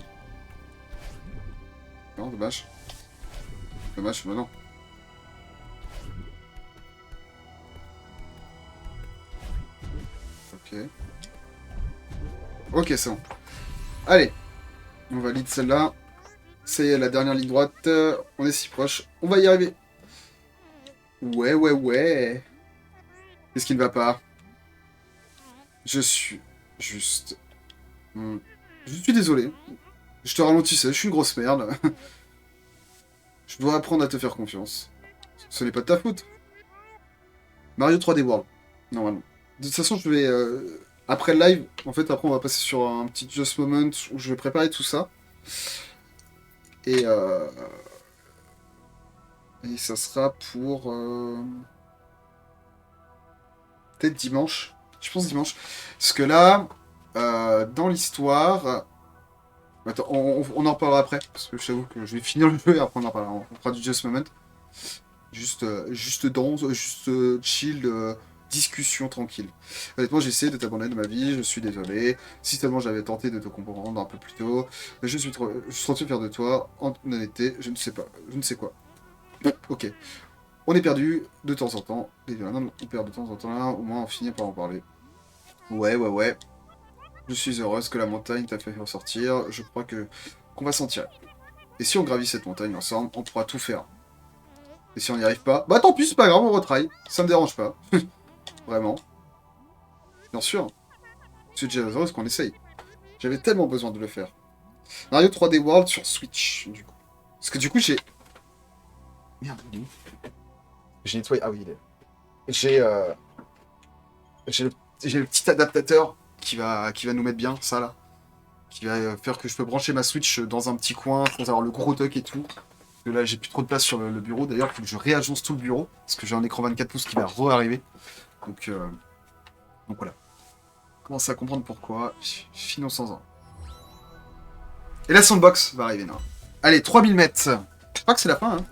Non, dommage. Dommage, mais non. Ok. Ok, c'est bon. Allez, on valide celle-là. Ça y est, la dernière ligne droite. On est si proche. On va y arriver. Ouais, ouais, ouais. Qu'est-ce qui ne va pas? Je suis juste... Je suis désolé. Je te ralentissais, je suis une grosse merde. Je dois apprendre à te faire confiance. Ce n'est pas de ta faute. Mario 3D World, normalement. De toute façon, je vais... après le live, en fait, après, on va passer sur un petit Just Moment où je vais préparer tout ça. Et ça sera pour... peut-être dimanche. Je pense dimanche. Parce que là, dans l'histoire... Attends, on en reparlera après, parce que je t'avoue que je vais finir le jeu et après on en parlera. On fera du Just Moment. Juste danse, juste chill, discussion tranquille. Honnêtement, j'ai essayé de t'abandonner de ma vie, je suis désolé. Si seulement j'avais tenté de te comprendre un peu plus tôt. Je suis trop fier de toi, en honnêteté, je ne sais pas, je ne sais quoi. Ok, on est perdu de temps en temps. Non, on perd de temps en temps, au moins on finit par en parler. Ouais, ouais, ouais. Je suis heureuse que la montagne t'a fait ressortir. Je crois que qu'on va s'en tirer. Et si on gravit cette montagne ensemble, on pourra tout faire. Et si on n'y arrive pas, bah tant pis, c'est pas grave, on retraille. Ça me dérange pas. Vraiment. Bien sûr. Je suis déjà heureuse qu'on essaye. J'avais tellement besoin de le faire. Mario 3D World sur Switch, du coup. Parce que du coup, j'ai... Merde, il est où? J'ai nettoyé... Ah oui, il est... J'ai... J'ai le... j'ai le petit adaptateur qui va nous mettre bien, ça, là. Qui va faire que je peux brancher ma Switch dans un petit coin, sans avoir le gros dock et tout. Parce que là, j'ai plus trop de place sur le bureau. D'ailleurs, il faut que je réagence tout le bureau. Parce que j'ai un écran 24 pouces qui va re-arriver. Donc, euh... Donc voilà. Commence à comprendre pourquoi. Finons sans un. Et la sandbox va arriver, non. Allez, 3000 mètres. Je crois que c'est la fin, hein.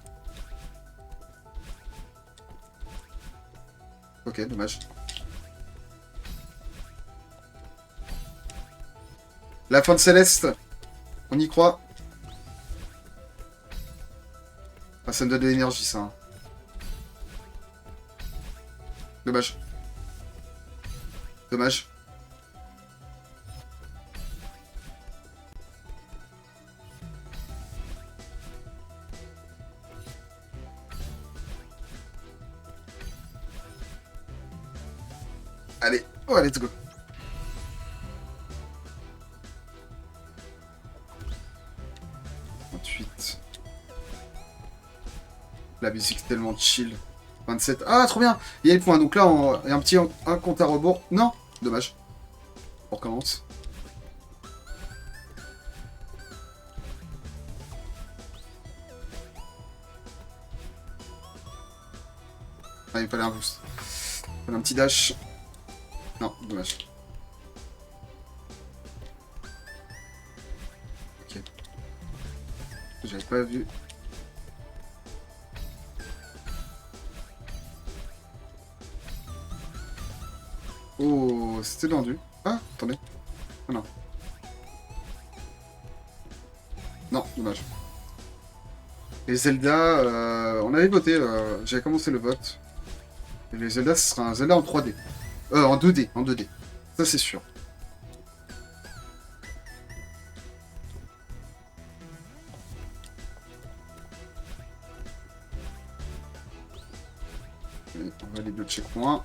Ok, dommage. La fin de Céleste. On y croit. Ah, ça me donne de l'énergie, ça. Hein. Dommage. Dommage. Allez. Oh, let's go. La musique est tellement chill. 27. Ah, trop bien. Il y a les points. Donc là, il y a un compte à rebours. Non. Dommage. On recommence. Ah, il me fallait un boost. Il fallait un petit dash. Non, dommage. Ok. J'avais pas vu. Oh, c'était tendu. Ah, attendez. Ah non. Non, dommage. Les Zelda, on avait voté, j'avais commencé le vote. Et les Zelda, ce sera un Zelda en 3D. En 2D, en 2D. Ça, c'est sûr. Et on va les deux checkpoints.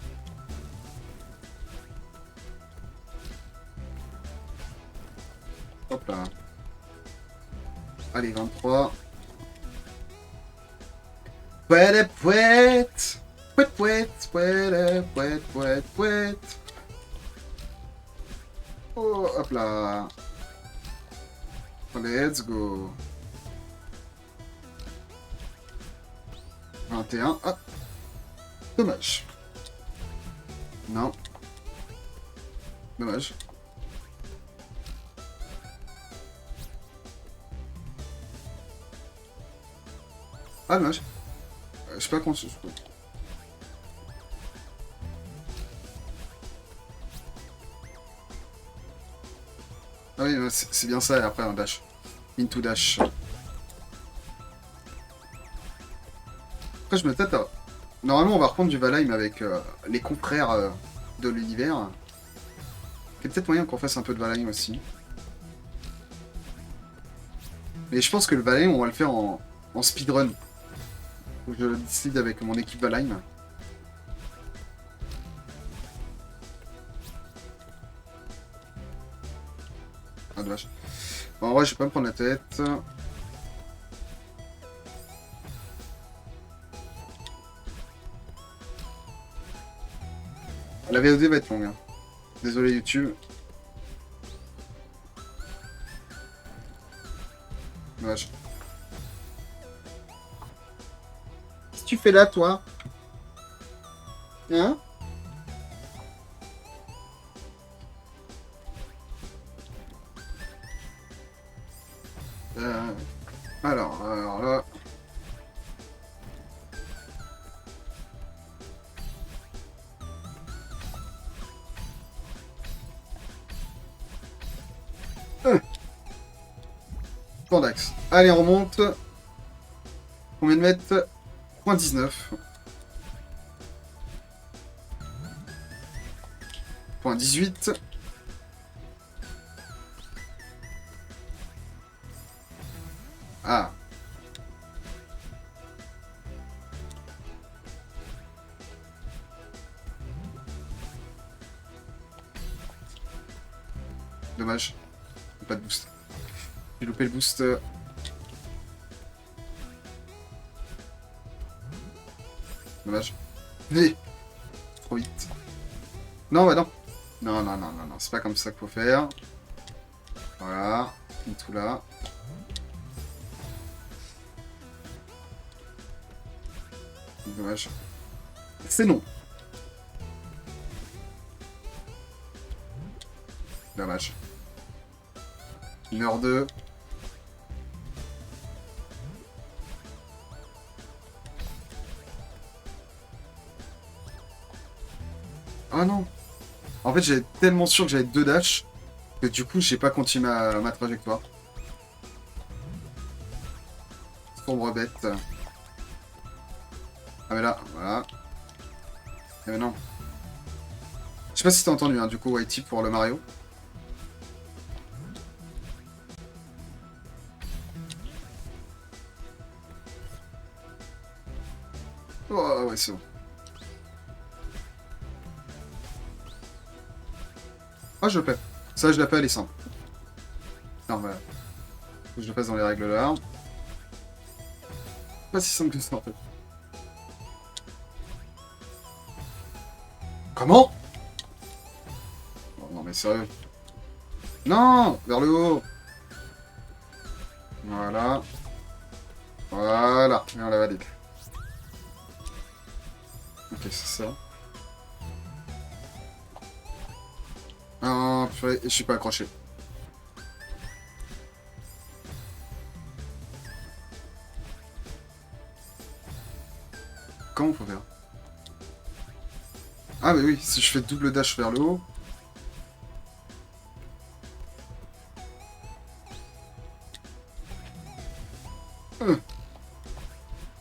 Hop là. Allez, 23. Pouette, pouette. Pouette, pouette, pouette, pouette, pouette, pouette. Oh, hop là. Let's go. 21. Ah, dommage. Non. Dommage. Ah, dommage. Je sais pas comment... Ah oui, c'est bien ça, et après un dash. Into dash. Après, je me tâte à... Normalement, on va reprendre du Valheim avec les confrères de l'univers. Il y a peut-être moyen qu'on fasse un peu de Valheim aussi. Mais je pense que le Valheim, on va le faire en speedrun. Faut que je le décide avec mon équipe Valheim. Ah, dommage. Bon, en vrai, je vais pas me prendre la tête. La VOD va être longue. Hein. Désolé YouTube. Dommage. Qu'est-ce que tu fais là, toi? Hein? Pandax. Allez, on remonte. Combien de mètres? Point 19. Point 18. Ah. Dommage. Pas de boost. J'ai loupé le boost. Dommage. Mais trop vite. Non, bah non. Non, non, non, non, non. C'est pas comme ça qu'il faut faire. Voilà. Et tout là. Dommage. C'est non. Dommage. 1h02. Ah non. En fait, j'étais tellement sûr que j'avais 2 dash que du coup, j'ai pas continué ma trajectoire. Sombre bête. Ah mais là, voilà. Eh mais non. Je sais pas si t'as entendu, hein, du coup, Whitey pour le Mario. Oh ouais, c'est bon. Ah, je le fais. Ça, je la fais, elle est simple. Non, voilà. Faut que je le fasse dans les règles là. Pas si simple que ça, en fait. Comment? Oh, non, mais sérieux. Non! Vers le haut! Voilà. Voilà. Et on la valide. Ok, c'est ça. Ah, purée, je suis pas accroché. Comment on peut faire? Ah, mais oui, si je fais double dash vers le haut.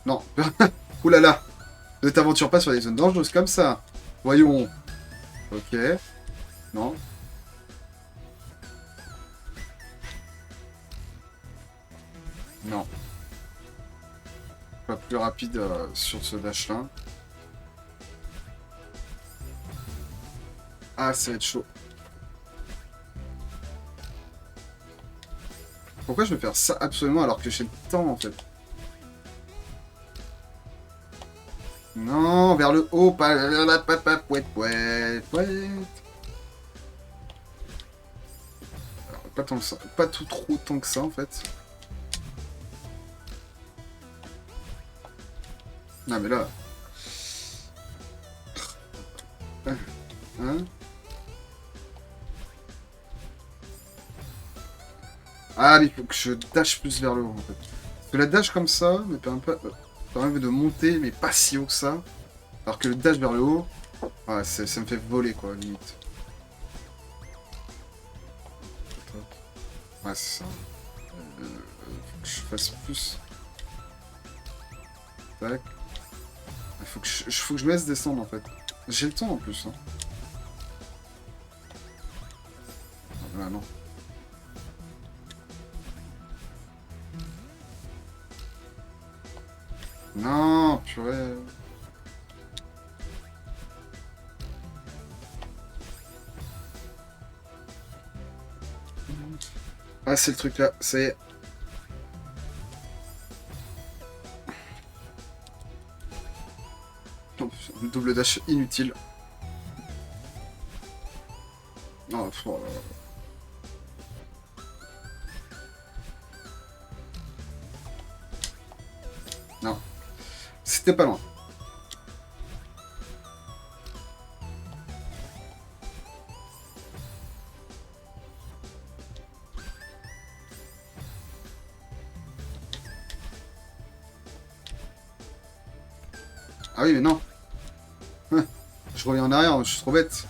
Non. Ouh là là. Ne t'aventure pas sur des zones dangereuses comme ça. Voyons. Ok. Non. Non. Pas plus rapide sur ce dash-là. Ah, ça va être chaud. Pourquoi je vais faire ça absolument alors que j'ai le temps, en fait? Non, vers le haut, pas la papa, pouet, pouet, pouet. Alors, pas tant que ça, pas tout trop tant que ça, en fait. Non, mais là... Hein? Ah, mais il faut que je dash plus vers le haut, en fait. Parce que la dash comme ça me permet de monter, mais pas si haut que ça. Alors que le dash vers le haut, ouais, ça me fait voler, quoi, limite. Ouais, c'est ça. Faut que je fasse plus. Tac. Faut que je me laisse descendre, en fait. J'ai le temps, en plus. Hein. Ah, non. Non, purée. Ah, c'est le truc là, ça y est. Oh, double dash inutile. Oh, oh là là. Non, c'était pas loin. Ah oui, mais non. Je reviens en arrière, je suis trop bête.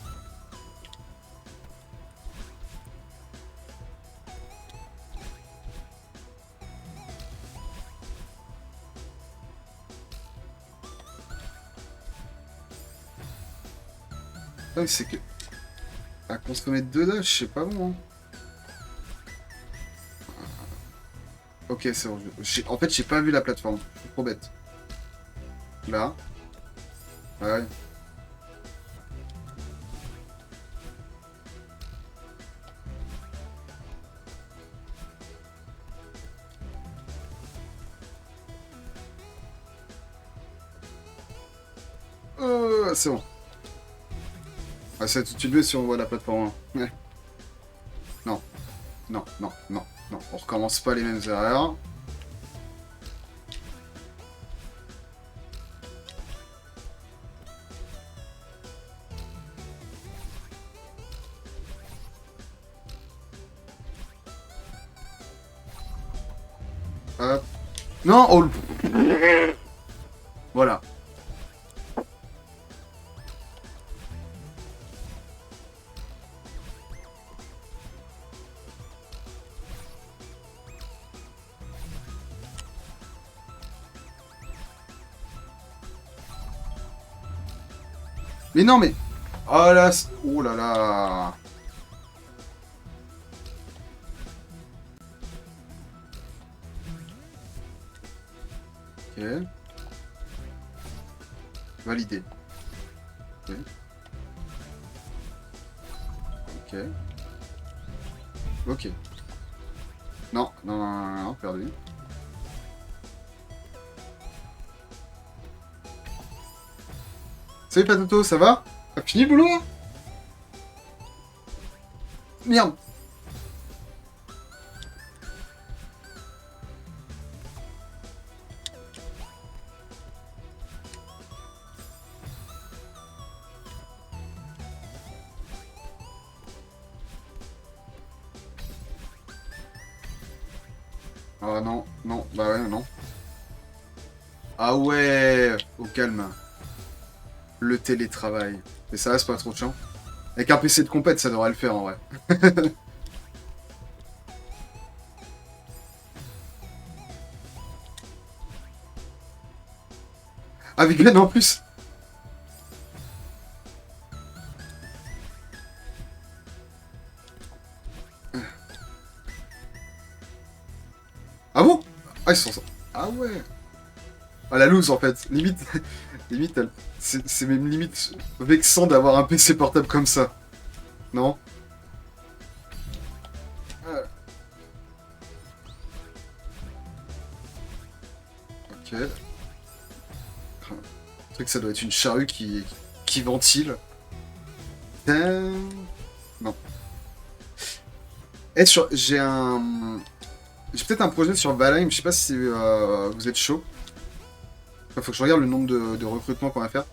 Ah oui, c'est que... À consommer 2 dash, c'est pas bon, hein. Ok, c'est bon. En fait, j'ai pas vu la plateforme. Je suis trop bête. Là. Ouais. C'est bon. Ah, ça va tout de suite mieux si on voit la plateforme 1. Ouais. Non. Non, non, non, non. On recommence pas les mêmes erreurs. Hop. Non, oh. Voilà. Mais non, mais... Oh là, oh là là. Ok. Validé. Ok. Ok. Ok. Non, non, non, non, non, perdu. Salut Patoto, ça va? T'as fini le boulot? Merde. Ah non, non, bah ouais, non. Ah ouais, au calme. Le télétravail. Mais ça reste pas trop chiant. Avec un PC de compète, ça devrait le faire en vrai. Avec Glenn en plus. Ah bon? Ah ils sont... Ah ouais. Ah la loose en fait. Limite, limite, c'est même limite vexant d'avoir un PC portable comme ça. Non? Euh, Ok. Le truc, ça doit être une charrue qui ventile. Non. Eh, j'ai un... J'ai peut-être un projet sur Valheim, je sais pas si vous êtes chaud. Faut que je regarde le nombre de recrutements qu'on va faire.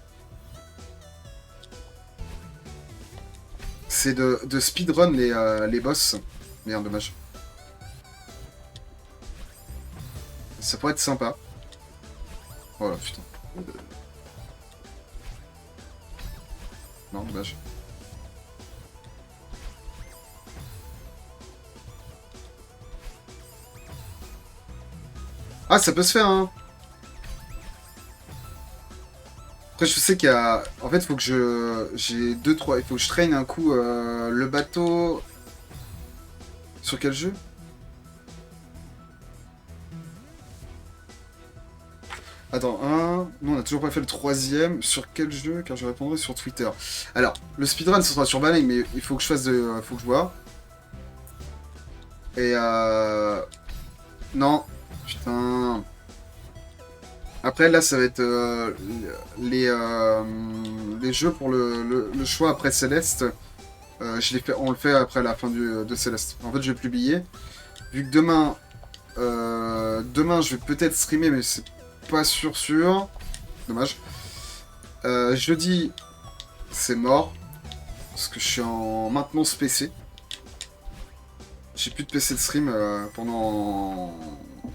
C'est de speedrun les boss. Merde, dommage. Ça pourrait être sympa. Voilà, putain. Non, dommage. Ah, ça peut se faire, hein. Après, je sais qu'il y a... En fait, faut que je... J'ai deux trois. Il faut que je traîne un coup le bateau... Sur quel jeu? Attends, un... Non, on a toujours pas fait le troisième. Sur quel jeu? Car je répondrai sur Twitter. Alors, le speedrun, ce sera sur Valheim, mais il faut que je fasse de... faut que je vois. Et Non. Putain... Après, là, ça va être les jeux pour le choix après Céleste. On le fait après la fin de Céleste. En fait, je vais publier. Vu que demain, je vais peut-être streamer, mais c'est pas sûr. Dommage. Jeudi, c'est mort. Parce que je suis en maintenance PC. J'ai plus de PC de stream pendant...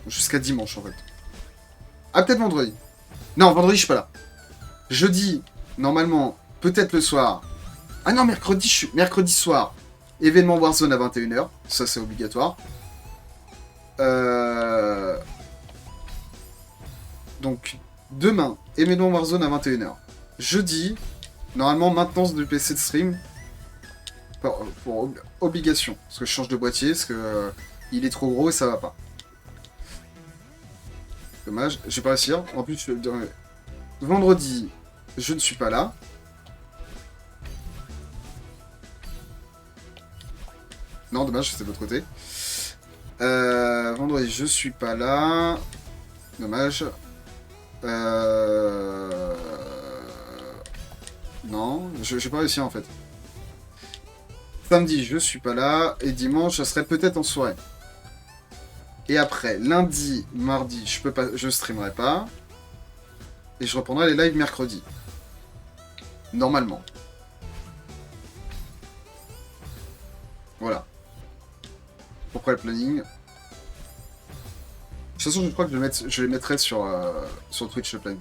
Jusqu'à dimanche, en fait. Ah, peut-être vendredi. Non, vendredi, je suis pas là. Jeudi, normalement, peut-être le soir. Ah non, mercredi soir. Événement Warzone à 21h. Ça, c'est obligatoire. Donc, demain, événement Warzone à 21h. Jeudi, Normalement, maintenance du PC de stream. Obligation. Parce que je change de boîtier, parce que il est trop gros et ça va pas. Dommage, j'ai pas réussi. En plus, vendredi, je ne suis pas là. Non, dommage, c'est de l'autre côté. Vendredi, je suis pas là. Dommage. Non, j'ai pas réussi en fait. Samedi, je suis pas là. Et dimanche, je serai peut-être en soirée. Et après, lundi, mardi, je peux pas, je streamerai pas. Et je reprendrai les lives mercredi. Normalement. Voilà. Pourquoi le planning? De toute façon, je crois que je les mettrai sur Twitch le planning.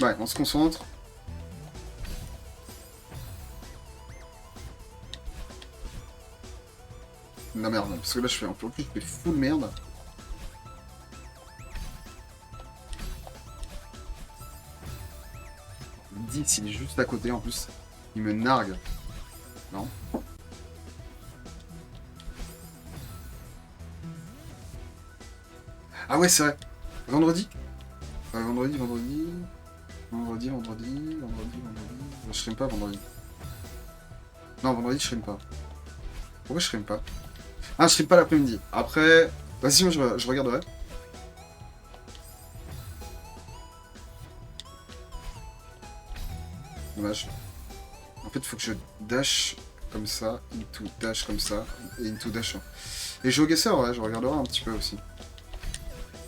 Ouais, on se concentre. Non merde, parce que là je fais en plus je fais full merde. Le 10 il est juste à côté en plus. Il me nargue. Non. Ah ouais c'est vrai. Vendredi vendredi. Je stream pas vendredi. Non vendredi je stream pas. Pourquoi je stream pas? Ah, je stream pas l'après-midi. Après, vas-y, moi je regarderai. Dommage. En fait, il faut que je dash comme ça, into dash comme ça, et into dash. Et GeoGuessr, ouais, je regarderai un petit peu aussi.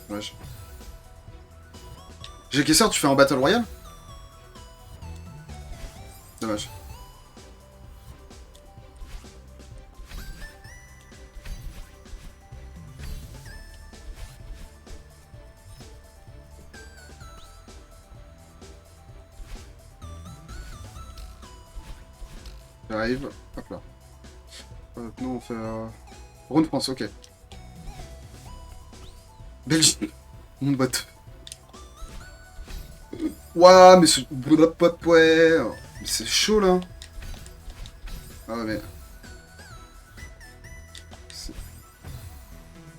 Dommage. GeoGuessr, tu fais en Battle Royale? Dommage. J'arrive. Hop là. Nous on fait... Round France, ok. Belgique. Mon bot. Ouah, mais ce... Ouais. Mais c'est chaud là. Ah mais...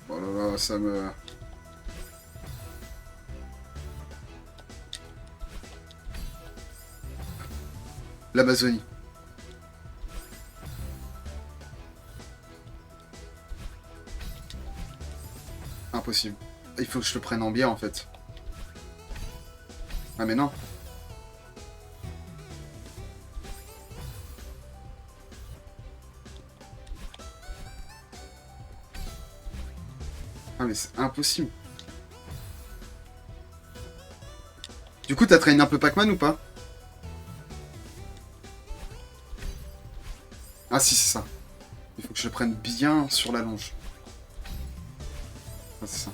Oh là là, ça me... L'Amazonie. Impossible. Il faut que je le prenne en biais en fait. Ah mais non. Ah mais c'est impossible. Du coup, t'as traîné un peu Pac-Man ou pas? Ah si, c'est ça. Il faut que je le prenne bien sur la longe. Ah, c'est ça.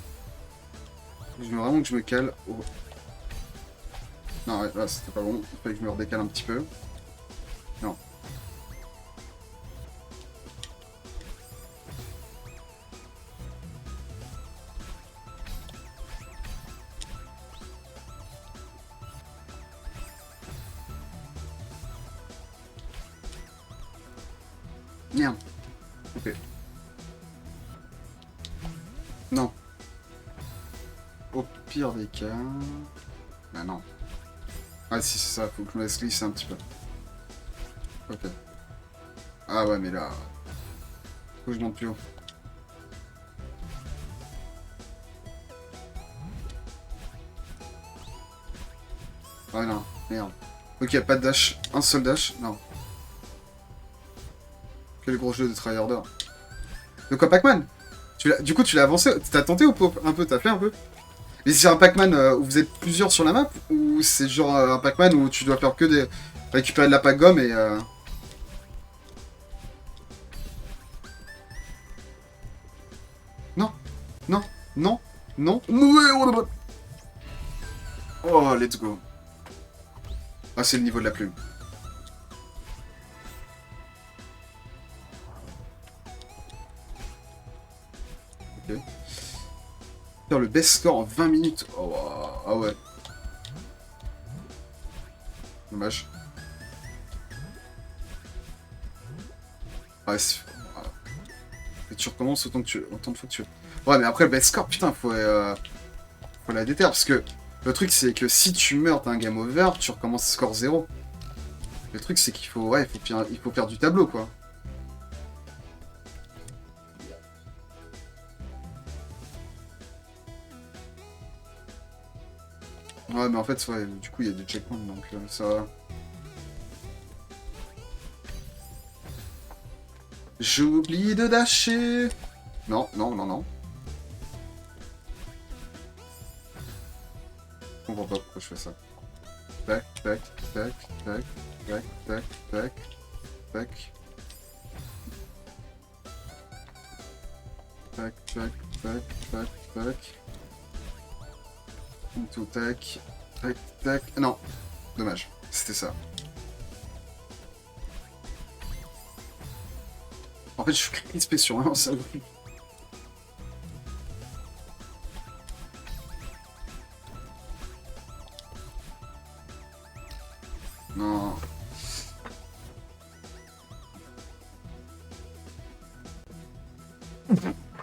Je veux vraiment que je me cale au... Non, ouais, là, c'était pas bon. Il fallait que je me redécale un petit peu. Non. Merde. Ok. Non. Au pire des cas... Ah non. Ah si, c'est ça. Faut que je me laisse glisser un petit peu. Ok. Ah ouais, mais là... Faut que je monte plus haut. Ah non, merde. Ok, pas de dash. Un seul dash. Non. Quel gros jeu de tryharder. De quoi, Pac-Man? Du coup, tu l'as avancé. T'as tenté ou pas? Un peu, t'as fait un peu? Mais c'est un Pac-Man où vous êtes plusieurs sur la map? Ou c'est genre un Pac-Man où tu dois faire que des... récupérer de la Pac-Gomme et... Non, non, non, non. Oh, let's go. Ah, c'est le niveau de la plume. Ok. Faire le best score en 20 minutes. Oh, ah ouais. Dommage. Ouais, voilà. Et tu recommences autant de fois que tu veux. Ouais, mais après, le best score, putain, faut la déterre. Parce que le truc, c'est que si tu meurs, t'as un game over, tu recommences score 0. Le truc, c'est qu'il faut, ouais, il faut faire du tableau, quoi. Ouais, mais en fait, ouais, du coup, il y a des checkpoints, donc ça va. J'oublie de dasher. Non, non, non, non. Je comprends pas pourquoi je fais ça. Tac, tac, tac, tac, tac, tac, tac, tac. Tac, tac, tac, tac, tac. Tout, tac, tac, tac. Non, dommage, c'était ça. En fait, je suis crispé sur un, ça. Non.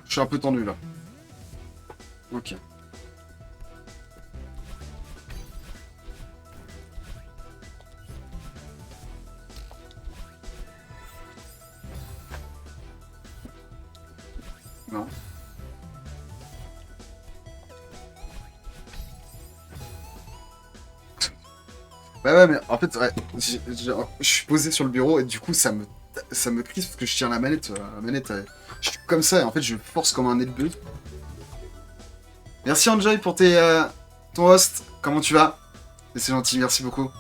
Je suis un peu tendu là. Ok. Non. Ouais, mais en fait, ouais, je suis posé sur le bureau et du coup, ça me crispe parce que je tiens la manette. Je suis comme ça et en fait, je force comme un nez de bœuf. Merci Enjoy pour ton host. Comment tu vas? C'est gentil, merci beaucoup.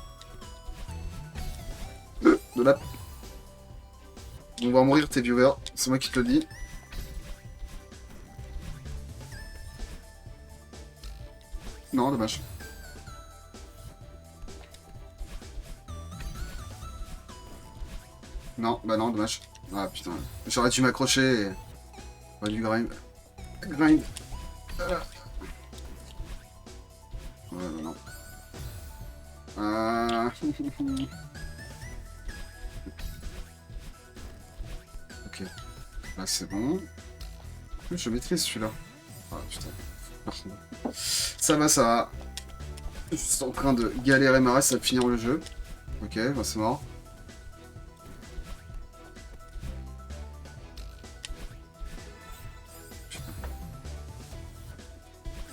De là. On va mourir tes viewers, c'est moi qui te le dis. Non, dommage. Non, bah non, dommage. Ah putain, j'aurais dû m'accrocher et... J'aurais dû grind. Grind. Ouais, bah non. Ok, là c'est bon. Je maîtrise celui-là. Ah putain. Ça va, ça va. Je suis en train de galérer ma race à finir le jeu. Ok, bah c'est mort.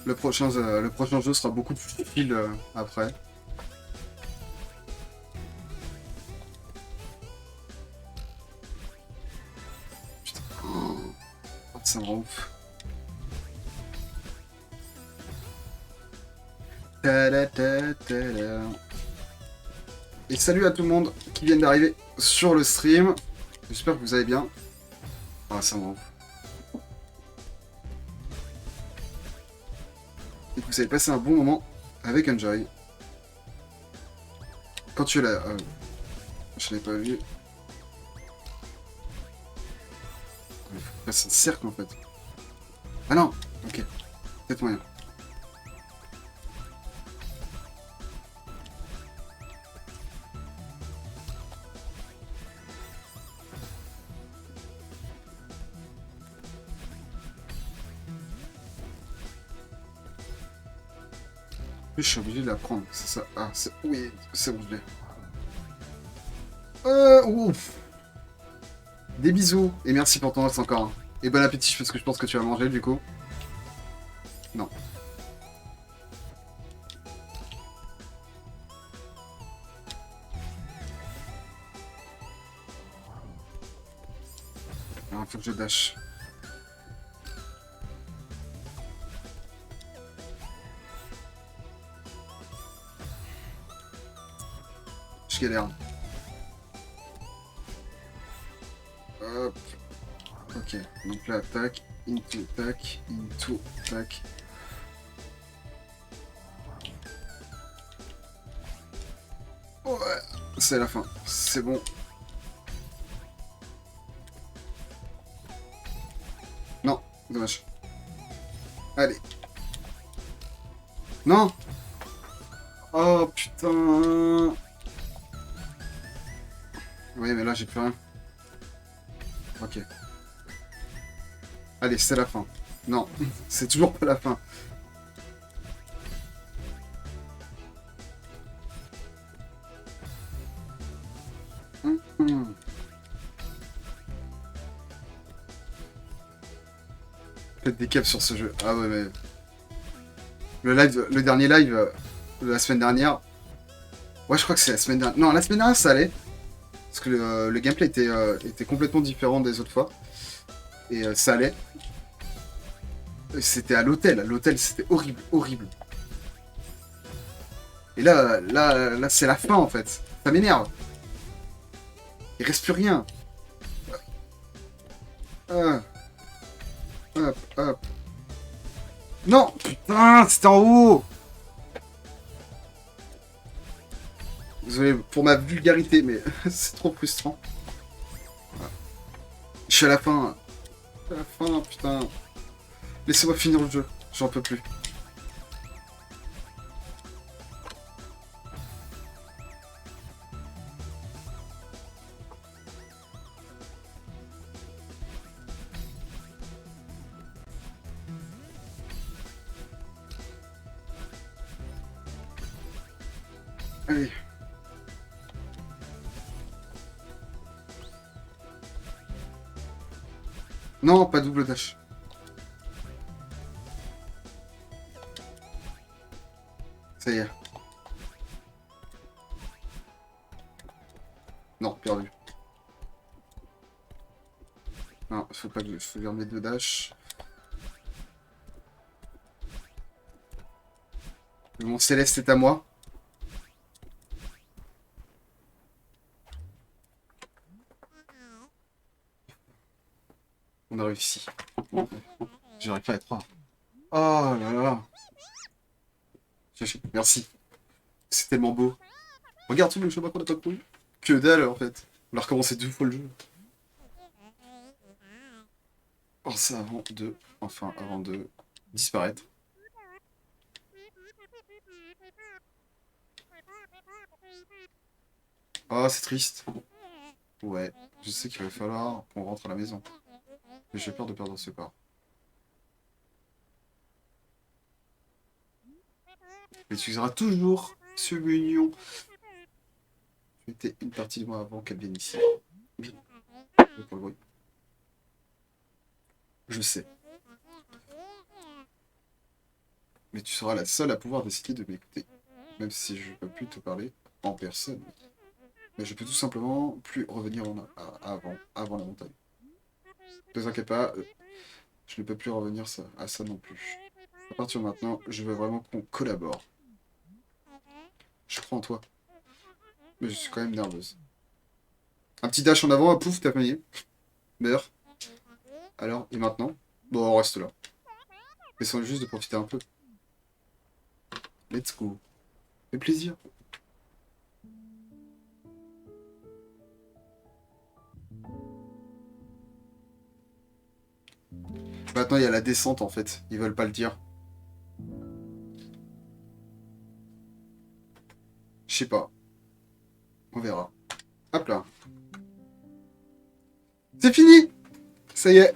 Le prochain jeu sera beaucoup plus facile après. Putain. Oh, ça me rend ouf. Et salut à tout le monde qui vient d'arriver sur le stream. J'espère que vous allez bien. Ah, ça me rend ouf. Et que vous avez passé un bon moment avec Enjoy. Quand tu es là... je l'ai pas vu. Il faut passer un cercle en fait. Ah non. Ok. Peut-être moyen. Je suis obligé de la prendre, c'est ça. Ah, c'est... Oui, c'est bon, je l'ai. Ouf. Des bisous, et merci pour ton host encore. Hein. Et bon appétit, parce que je pense que tu vas manger, du coup. Non. Alors, faut que je dash. Je galère. Hop. Ok, donc là, tac, into, tac, into, tac. Ouais, c'est la fin, c'est bon. Non, dommage. Allez. Non. Oh putain. Oui, mais là, j'ai plus rien. Ok. Allez, c'est la fin. Non, c'est toujours pas la fin. Hum. Faites des caps sur ce jeu. Ah ouais, mais... le dernier live de la semaine dernière... Ouais, je crois que c'est la semaine dernière. Non, la semaine dernière, ça allait. Parce que le gameplay était complètement différent des autres fois. Et ça allait. C'était à l'hôtel. L'hôtel, c'était horrible, horrible. Et là, c'est la fin, en fait. Ça m'énerve. Il reste plus rien. Hop, hop. Non, putain, c'était en haut. Désolé pour ma vulgarité, mais c'est trop frustrant. Voilà. Je suis à la fin. À la fin, putain. Laissez-moi finir le jeu. J'en peux plus. Allez. Non, pas double dash. Ça y est. Non, perdu. Non, faut pas que je garde mes deux dash. Mon Céleste est à moi. On a réussi. J'arrive pas à être croire. Oh là là. Merci. C'est tellement beau. Regarde tout le chemin qu'on a pas couru. Que dalle en fait. On a recommencé 2 fois le jeu. Oh ça avant de... Enfin, avant de disparaître. Oh, c'est triste. Ouais, je sais qu'il va falloir qu'on rentre à la maison. Mais j'ai peur de perdre ce corps. Il utilisera toujours ce mignon. Je mettais une partie de moi avant qu'elle vienne ici. Pour le bruit. Je sais. Mais tu seras la seule à pouvoir décider de m'écouter. Même si je ne peux plus te parler en personne. Mais je peux tout simplement plus revenir avant la montagne. Ne t'inquiète pas, je ne peux plus revenir à ça non plus. À partir de maintenant, je veux vraiment qu'on collabore. Je crois en toi. Mais je suis quand même nerveuse. Un petit dash en avant, pouf, t'as payé. D'ailleurs. Alors, et maintenant? Bon, on reste là. Essayons juste de profiter un peu. Let's go. Fait plaisir. Maintenant, il y a la descente, en fait. Ils veulent pas le dire. Je sais pas. On verra. Hop là. C'est fini! Ça y est.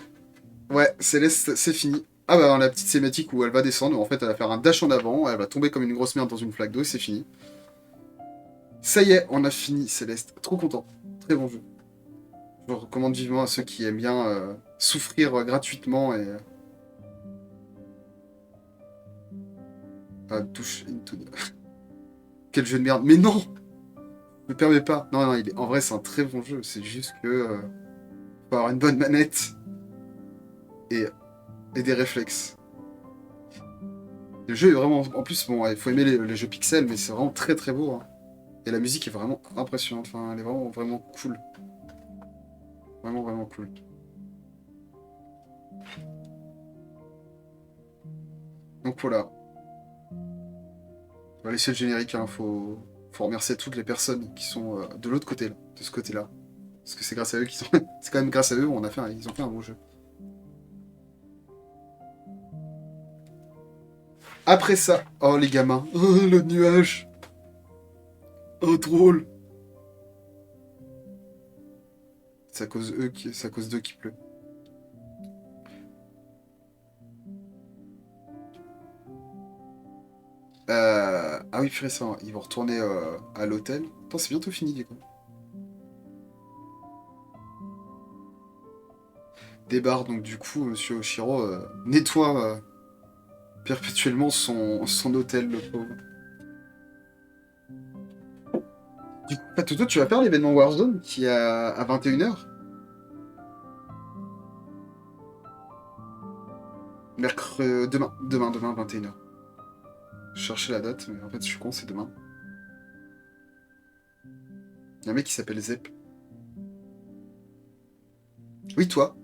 Ouais, Céleste, c'est fini. Ah bah, la petite cinématique où elle va descendre, en fait, elle va faire un dash en avant, elle va tomber comme une grosse merde dans une flaque d'eau et c'est fini. Ça y est, on a fini, Céleste. Trop content. Très bon jeu. Je le recommande vivement à ceux qui aiment bien souffrir gratuitement et... touche into the... Quel jeu de merde. Mais non! Je me permets pas. Non, non, en vrai, c'est un très bon jeu. C'est juste que... faut avoir une bonne manette et, et des réflexes. Le jeu est vraiment... En plus, bon, il faut aimer les jeux pixels, mais c'est vraiment très très beau. Hein. Et la musique est vraiment impressionnante. Enfin, elle est vraiment vraiment cool. Vraiment vraiment cool. Donc voilà. On va laisser le générique. Hein. Faut remercier toutes les personnes qui sont de l'autre côté, là, de ce côté-là. Parce que c'est grâce à eux qu'ils sont... c'est quand même grâce à eux qu'on a fait ils ont fait un bon jeu. Après ça, oh les gamins, oh, le nuage. Oh drôle. C'est à cause d'eux qu'il pleut. Ah oui, purée, ça, ils vont retourner à l'hôtel. Attends, c'est bientôt fini, du coup. Débarre, donc du coup, Monsieur Oshiro nettoie perpétuellement son hôtel, le pauvre. Du coup, Patoto, tu vas faire l'événement Warzone qui est à 21h? Mercredi... Demain, 21h. Je cherchais la date, mais en fait, je suis con, c'est demain. Il y a un mec qui s'appelle Zep. Oui, toi.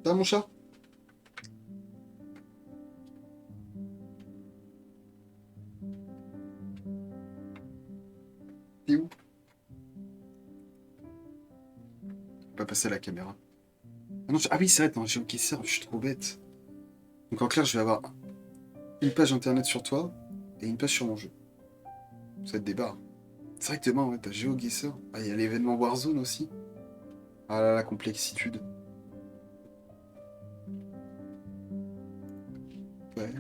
T'as mon chat? T'es où? Pas passer à la caméra. Ah, non, ah oui, c'est vrai, non, j'ai encaissé, je suis trop bête. Donc en clair, je vais avoir une page internet sur toi et une page sur mon jeu. Ça va être des barres. C'est vrai que demain, ouais, t'as GeoGuessr. Ah, il y a l'événement Warzone aussi. Ah là, la complexitude. Ouais.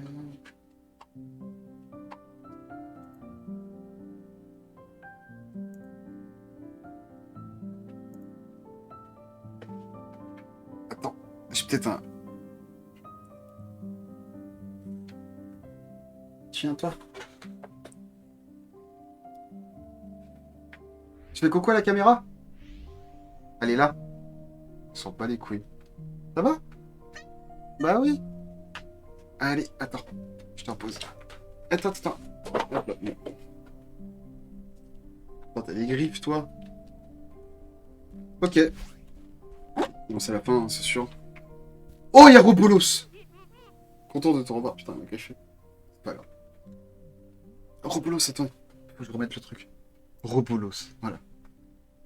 Attends, j'ai peut-être un... Tiens-toi. Tu fais coucou à la caméra? Elle est là. On s'en bat les couilles. Ça va? Bah oui. Allez, attends. Je t'en pose. Attends. Hop là. Attends, t'as des griffes, toi. Ok. Bon, c'est la fin, hein, c'est sûr. Oh, il y a Robolos! Content de te revoir. Putain, il m'a caché. C'est pas grave. Robolos, attends. Faut que je remette le truc. Robolos, voilà.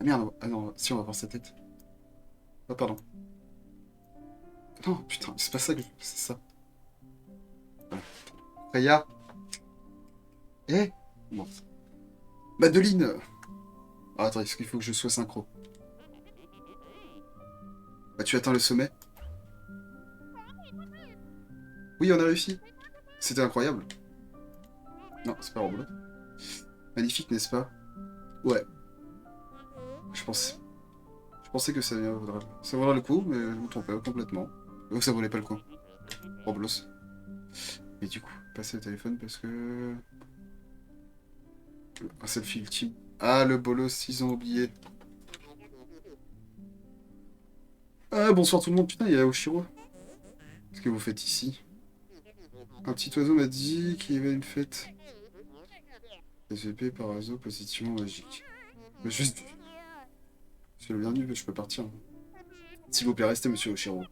Ah merde, ah non, si, on va voir sa tête. Oh, pardon. Non, putain, c'est pas ça que je... C'est ça. Voilà. Freya. Eh? Bon. Madeline! Ah, attends, est-ce qu'il faut que je sois synchro? Bah, tu atteins le sommet. Oui, on a réussi. C'était incroyable. Non, c'est pas Roblox. Magnifique, n'est-ce pas? Ouais. Je pense... Je pensais que ça vaudrait le coup, mais je me trompais complètement. Donc ça valait pas le coup. Roblox. Mais du coup, passer le téléphone parce que... Un selfie ultime. Ah, le bolos, ils ont oublié. Ah, bonsoir tout le monde. Putain, il y a Oshiro. Qu'est-ce que vous faites ici? Un petit oiseau m'a dit qu'il y avait une fête. SVP par réseau positivement magique. Mais juste... C'est le bienvenu, je peux partir. S'il vous plaît, restez, monsieur Oshiro.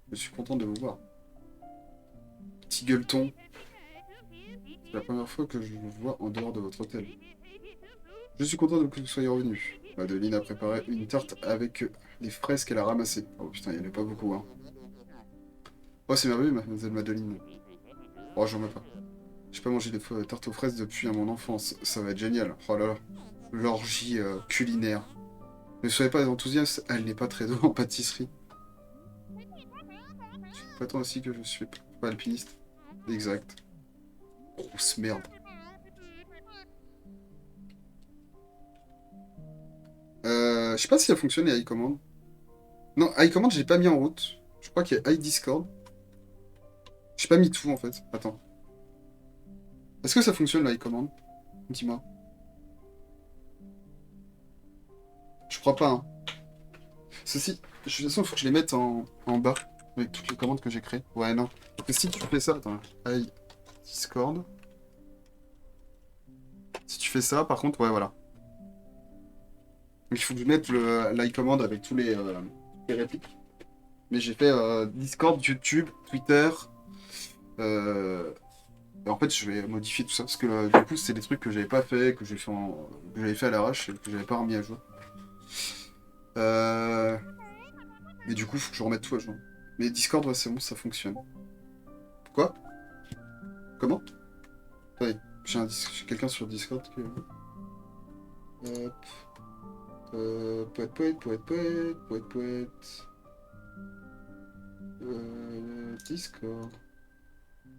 Je suis content de vous voir. Petit gueuleton. C'est la première fois que je vous vois en dehors de votre hôtel. Je suis content que vous soyez revenu. Madeline a préparé une tarte avec les fraises qu'elle a ramassées. Oh putain, il n'y en a pas beaucoup, hein. Oh, c'est merveilleux, mademoiselle Madeline. Oh, j'en veux pas. J'ai pas mangé de tarte aux fraises depuis mon enfance. Ça va être génial. Oh là là. L'orgie culinaire. Ne soyez pas enthousiaste, elle n'est pas très douée en pâtisserie. Tu prétends aussi que je suis pas alpiniste. Exact. Grosse merde. Je sais pas si ça fonctionne les iCommand. Non, iCommand, j'ai pas mis en route. Je crois qu'il y a iDiscord. J'ai pas mis tout en fait. Attends. Est-ce que ça fonctionne l'iCommand? Dis-moi. Je crois pas, hein. Ceci, de toute façon, il faut que je les mette en bas. Avec toutes les commandes que j'ai créées. Ouais, non. Parce que si tu fais ça, attends. iDiscord. Si tu fais ça, par contre, ouais, voilà. Donc il faut que je mette l'iCommand avec tous les répliques. Mais j'ai fait Discord, YouTube, Twitter. Et en fait, je vais modifier tout ça. Parce que du coup, c'est des trucs que j'avais pas fait, que j'avais fait à l'arrache et que j'avais pas remis à jour. Mais du coup, faut que je remette tout à jour. Mais Discord, ouais, c'est bon, ça fonctionne. Quoi? Comment? Oui, j'ai quelqu'un sur Discord qui... Hop. Poète. Discord.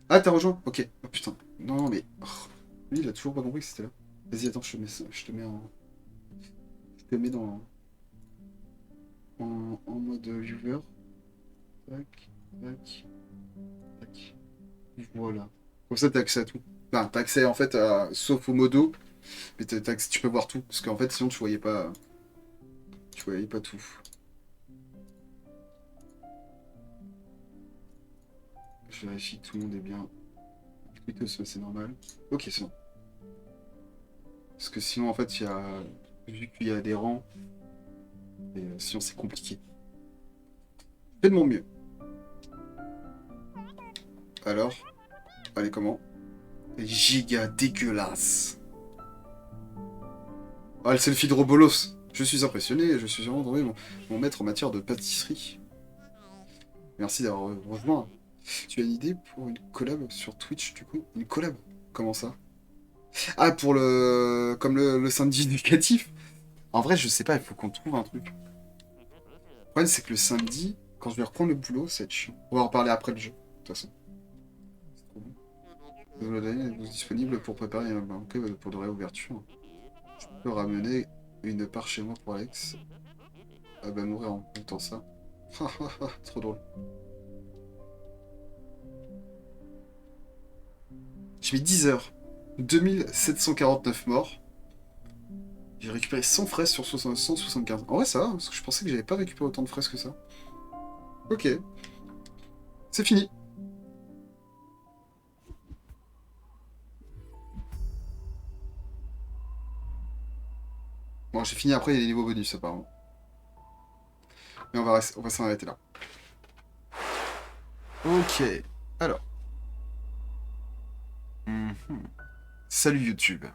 Ah, t'as rejoint? Ok. Oh putain. Non, mais. Oh, lui, il a toujours pas compris que c'était là. Vas-y, attends, je te mets en. Je te mets en mode viewer. Tac, tac, tac. Voilà. Comme ça, t'as accès à tout. Enfin, t'as accès en fait à. Sauf au modo. Mais tu peux voir tout. Parce qu'en fait, sinon, tu voyais pas. Tu voyais pas tout. Je vérifie que tout le monde est bien. Plutôt, c'est normal. Ok, c'est bon. Parce que sinon, en fait, il y a. Vu qu'il y a des rangs. Et sinon, c'est compliqué. Fais de mon mieux. Alors, allez, comment? Giga dégueulasse. Ah, le selfie de Robolos. Je suis impressionné, je suis vraiment tombé mon maître en matière de pâtisserie. Merci d'avoir rejoint. Tu as une idée pour une collab sur Twitch, du coup? Une collab? Comment ça? Ah, pour le... Comme le samedi éducatif? En vrai, je sais pas, il faut qu'on trouve un truc. Le problème, c'est que le samedi, quand je vais reprendre le boulot, ça va être chiant. On va en reparler après le jeu, de toute façon. C'est trop bon. Vous êtes disponible pour préparer un banquet pour de réouverture. Je peux ramener une part chez moi pour Alex. Ah bah mourir en même temps ça. Trop drôle. J'ai mis 10 heures. 2749 morts. J'ai récupéré 100 fraises sur 175. En vrai ça va, parce que je pensais que j'avais pas récupéré autant de fraises que ça. Ok. C'est fini. Bon, j'ai fini après, il y a des niveaux bonus apparemment. Mais on va s'en arrêter là. Ok. Alors. Mhm. Salut YouTube.